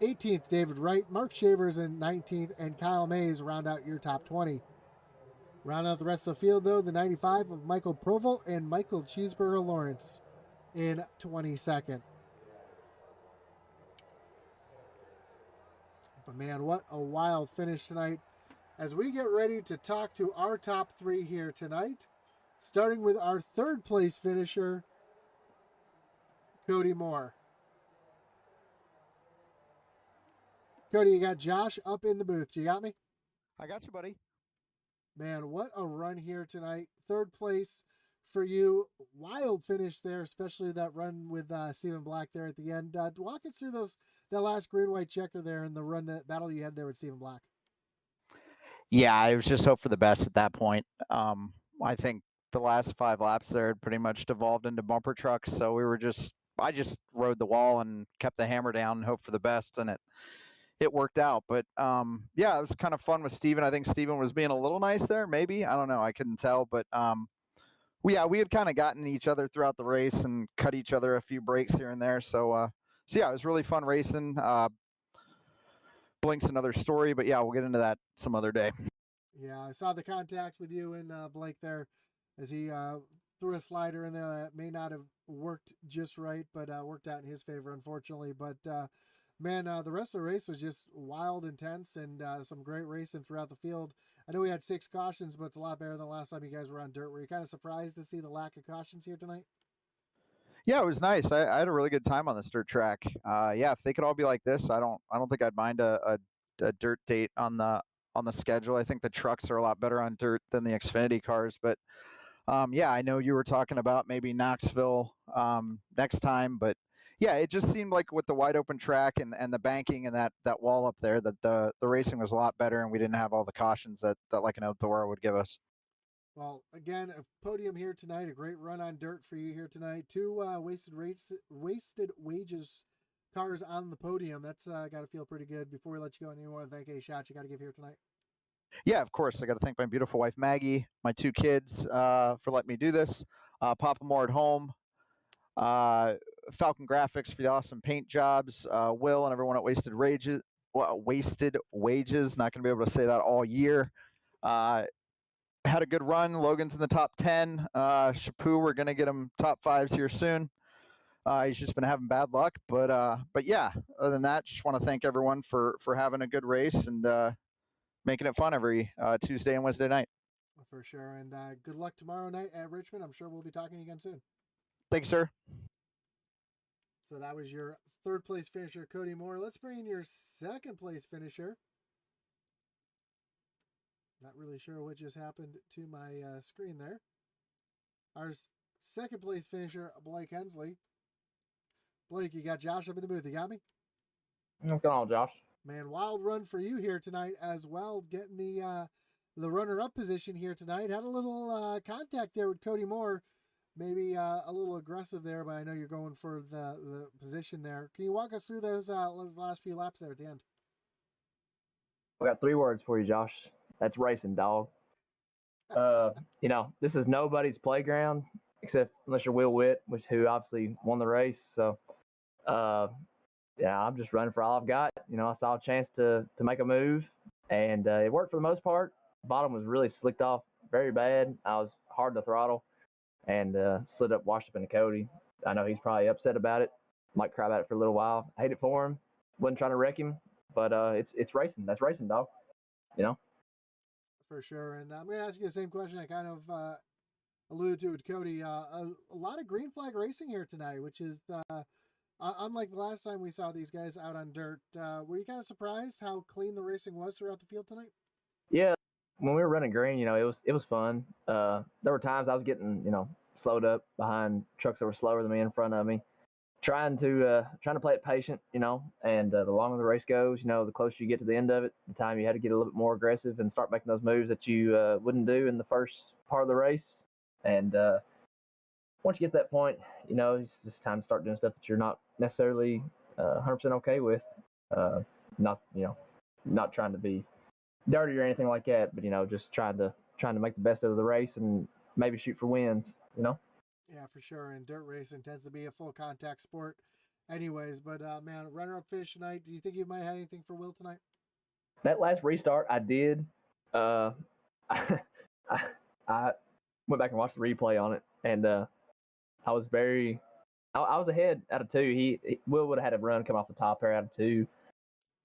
18th, David Wright. Mark Shavers in 19th, and Kyle Mays round out your top 20. Round out the rest of the field, though, the 95 of Michael Provel and Michael Cheeseburger Lawrence in 22nd. But man, what a wild finish tonight. As we get ready to talk to our top three here tonight, starting with our third place finisher, Cody Moore. Cody, you got Josh up in the booth. You got me? I got you, buddy. Man, what a run here tonight. Third place for you. Wild finish there, especially that run with Stephen Black there at the end. Walk us through that last green-white checker there and the run, that battle you had there with Stephen Black. Yeah, I was just hope for the best at that point. I think the last 5 laps there had pretty much devolved into bumper trucks, so I just rode the wall and kept the hammer down and hoped for the best, and it worked out. But yeah, it was kind of fun with Steven. I think Steven was being a little nice there, maybe. I don't know. I couldn't tell. But we had kind of gotten each other throughout the race and cut each other a few breaks here and there. So yeah, it was really fun racing. Blink's another story, but yeah, we'll get into that some other day. Yeah, I saw the contact with you and Blake there as he threw a slider in there that may not have worked just right, but worked out in his favor, unfortunately. But man, the rest of the race was just wild, intense, and some great racing throughout the field. I know we had 6 cautions, but it's a lot better than the last time you guys were on dirt. Were you kind of surprised to see the lack of cautions here tonight? Yeah, it was nice. I had a really good time on this dirt track. Yeah, if they could all be like this, I don't think I'd mind a dirt date on the schedule. I think the trucks are a lot better on dirt than the Xfinity cars. But yeah, I know you were talking about maybe Knoxville next time, but yeah, it just seemed like with the wide open track and the banking and that wall up there, that the racing was a lot better, and we didn't have all the cautions that like an Eldora would give us. Well, again, a podium here tonight. A great run on dirt for you here tonight. 2 wasted wages cars on the podium. That's got to feel pretty good. Before we let you go, anyone want to thank any shots you got to give here tonight? Yeah, of course. I got to thank my beautiful wife Maggie, my 2 kids for letting me do this. Papa Moore at home. Falcon Graphics for the awesome paint jobs. Will and everyone at Wasted Wages. Not going to be able to say that all year. Had a good run. Logan's in the top 10. Chapu, we're going to get him top 5s here soon. He's just been having bad luck. But yeah, other than that, just want to thank everyone for having a good race and making it fun every Tuesday and Wednesday night. For sure. And good luck tomorrow night at Richmond. I'm sure we'll be talking again soon. Thank you, sir. So that was your third place finisher, Cody Moore. Let's bring in your second place finisher. Not really sure what just happened to my screen there. Our second place finisher, Blake Hensley. Blake, you got Josh up in the booth. You got me? What's going on, Josh? Man, wild run for you here tonight as well. Getting the runner-up position here tonight. Had a little contact there with Cody Moore. Maybe a little aggressive there, but I know you're going for the position there. Can you walk us through those last few laps there at the end? I got 3 words for you, Josh. That's racing, dog. This is nobody's playground except unless you're Will Witt, who obviously won the race. So, yeah, I'm just running for all I've got. I saw a chance to make a move, and it worked for the most part. Bottom was really slicked off very bad. I was hard to throttle and slid up, washed up into Cody. I know he's probably upset about it. Might cry about it for a little while. I hate it for him. Wasn't trying to wreck him, but it's racing. That's racing, dog. For sure. And I'm going to ask you the same question I kind of alluded to with Cody. A lot of green flag racing here tonight, which is unlike the last time we saw these guys out on dirt. Were you kind of surprised how clean the racing was throughout the field tonight? Yeah, when we were running green, it was fun. There were times I was getting slowed up behind trucks that were slower than me in front of me, trying to play it patient, and the longer the race goes, the closer you get to the end of it, the time you had to get a little bit more aggressive and start making those moves that you wouldn't do in the first part of the race. And once you get to that point, it's just time to start doing stuff that you're not necessarily 100% okay with. Not trying to be dirty or anything like that, but just trying to make the best of the race and maybe shoot for wins. Yeah, for sure. And dirt racing tends to be a full contact sport anyways. But, man, runner-up finish tonight. Do you think you might have anything for Will tonight? That last restart, I did. I, I went back and watched the replay on it, and I was I was ahead out of two. Will would have had a run come off the top there out of two.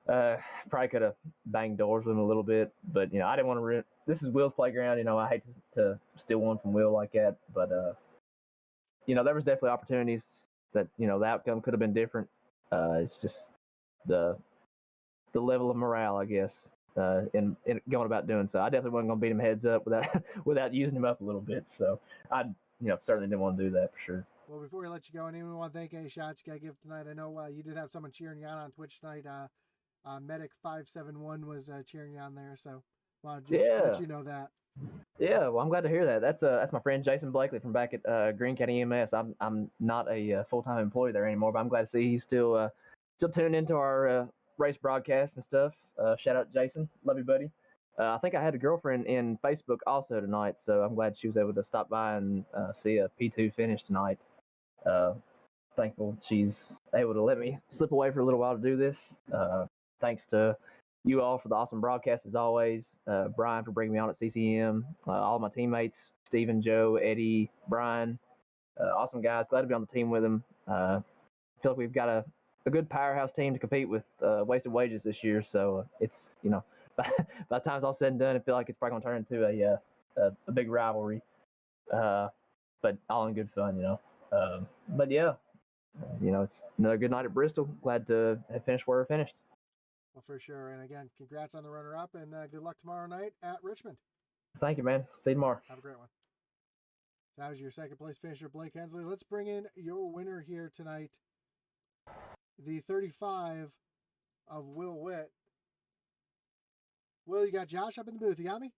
Probably could have banged doors with him a little bit, but I didn't want to. This is Will's playground. I hate to steal one from Will like that, but there was definitely opportunities that the outcome could have been different. It's just the level of morale, I guess, in going about doing so. I definitely wasn't going to beat him heads up without using him up a little bit. So I certainly didn't want to do that for sure. Well, before we let you go, anyone want to thank any shots you got to give tonight? I know you did have someone cheering you on Twitch tonight. Medic571 was cheering you on there, so well, just let you know that. Yeah, well, I'm glad to hear that. That's my friend Jason Blakely from back at Greene County EMS. I'm not a full-time employee there anymore, but I'm glad to see he's still tuning into our race broadcast and stuff. Shout out to Jason, love you, buddy. I think I had a girlfriend in Facebook also tonight, so I'm glad she was able to stop by and see a P2 finish tonight. Thankful she's able to let me slip away for a little while to do this. Thanks to you all for the awesome broadcast as always. Brian for bringing me on at CCM. All my teammates, Steven, Joe, Eddie, Brian. Awesome guys. Glad to be on the team with them. I feel like we've got a good powerhouse team to compete with wasted wages this year. So it's, by the time it's all said and done, I feel like it's probably going to turn into a big rivalry. But all in good fun, But yeah, it's another good night at Bristol. Glad to have finished where we finished. Well, for sure. And again, congrats on the runner-up, and good luck tomorrow night at Richmond. Thank you, man. See you tomorrow. Have a great one. So that was your second place finisher, Blake Hensley. Let's bring in your winner here tonight, the 35 of Will Witt. Will, you got Josh up in the booth. You got me?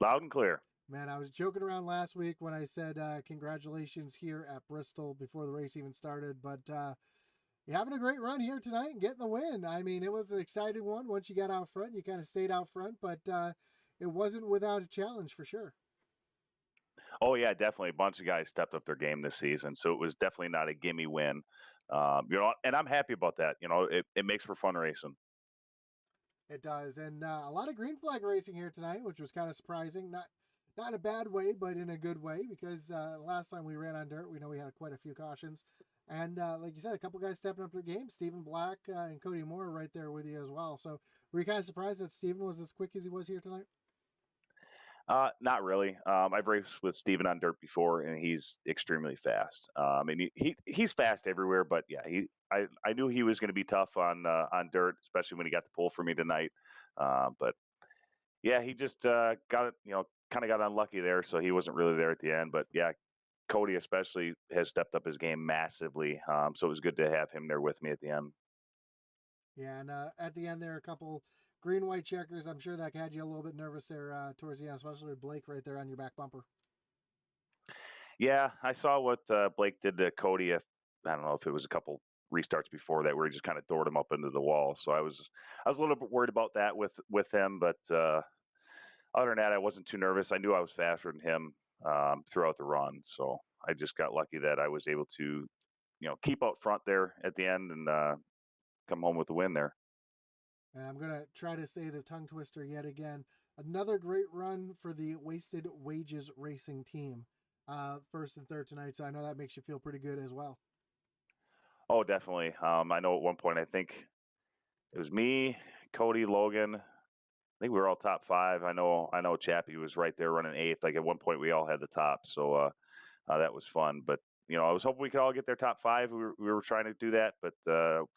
Loud and clear. Man, I was joking around last week when I said congratulations here at Bristol before the race even started, but you're having a great run here tonight and getting the win. I mean, it was an exciting one. Once you got out front, you kind of stayed out front, but it wasn't without a challenge for sure. Oh, yeah, definitely. A bunch of guys stepped up their game this season, so it was definitely not a gimme win. And I'm happy about that. It makes for fun racing. It does. And a lot of green flag racing here tonight, which was kind of surprising. Not in a bad way, but in a good way, because last time we ran on dirt, we know we had quite a few cautions. And like you said, a couple guys stepping up their game. Stephen Black and Cody Moore right there with you as well. So were you kind of surprised that Stephen was as quick as he was here tonight? Not really. I've raced with Steven on dirt before, and he's extremely fast. And he's fast everywhere, but yeah, I knew he was going to be tough on dirt, especially when he got the pole for me tonight. But yeah, he just got it, kind of got unlucky there, so he wasn't really there at the end. But yeah, Cody especially has stepped up his game massively. So it was good to have him there with me at the end. Yeah, and at the end there, a couple green-white checkers. I'm sure that had you a little bit nervous there towards the end, especially with Blake right there on your back bumper. Yeah, I saw what Blake did to Cody. I don't know if it was a couple restarts before that where he just kind of doored him up into the wall. So I was a little bit worried about that with him, but other than that, I wasn't too nervous. I knew I was faster than him throughout the run, so I just got lucky that I was able to, keep out front there at the end and come home with the win there. And I'm going to try to say the tongue twister yet again. Another great run for the Wasted Wages Racing team. First and third tonight, so I know that makes you feel pretty good as well. Oh, definitely. I know at one point, I think it was me, Cody, Logan. I think we were all top five. I know Chappie was right there running eighth. Like at one point, we all had the top. So that was fun. But, I was hoping we could all get their top five. We were trying to do that. But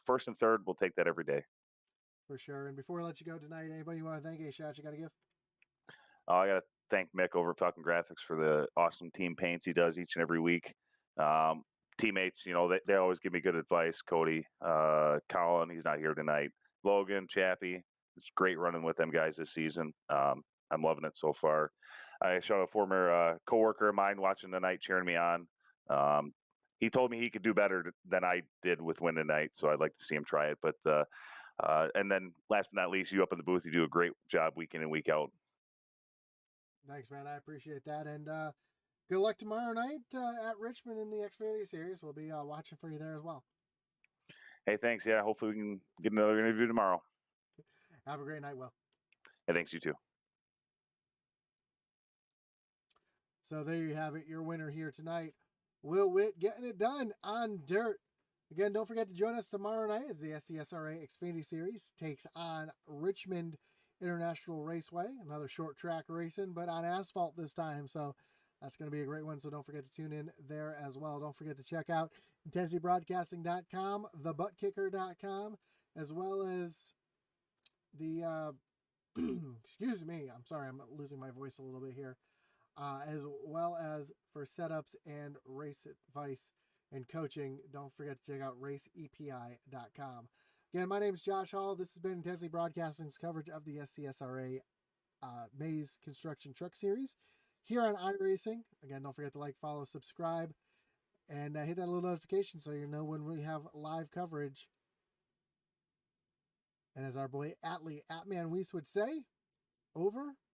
first and third, we'll take that every day. For sure. And before I let you go tonight, anybody you want to thank? Any shots you got to give? I got to thank Mick over at Falcon Graphics for the awesome team paints he does each and every week. Teammates, they always give me good advice. Cody, Colin, he's not here tonight. Logan, Chappie, it's great running with them guys this season. I'm loving it so far. I saw a former coworker of mine watching tonight, cheering me on. He told me he could do better than I did with win tonight, so I'd like to see him try it. But and then last but not least, you up in the booth, you do a great job week in and week out. Thanks, man. I appreciate that. And good luck tomorrow night at Richmond in the Xfinity Series. We'll be watching for you there as well. Hey, thanks. Yeah, hopefully we can get another interview tomorrow. Have a great night, Will. Hey, thanks, you too. So there you have it, your winner here tonight, Will Witt, getting it done on dirt. Again, don't forget to join us tomorrow night as the SCSRA Xfinity Series takes on Richmond International Raceway, another short track racing, but on asphalt this time. So that's going to be a great one. So don't forget to tune in there as well. Don't forget to check out IntensityBroadcasting.com, thebuttkicker.com, as well as the, excuse me, I'm sorry, I'm losing my voice a little bit here. As well as for setups and race advice and coaching, don't forget to check out raceepi.com. Again, my name is Josh Hall. This has been Intensity Broadcasting's coverage of the SCSRA Maze Construction Truck Series here on iRacing. Again, don't forget to like, follow, subscribe, and hit that little notification so you know when we have live coverage. And as our boy Atman Weiss would say, over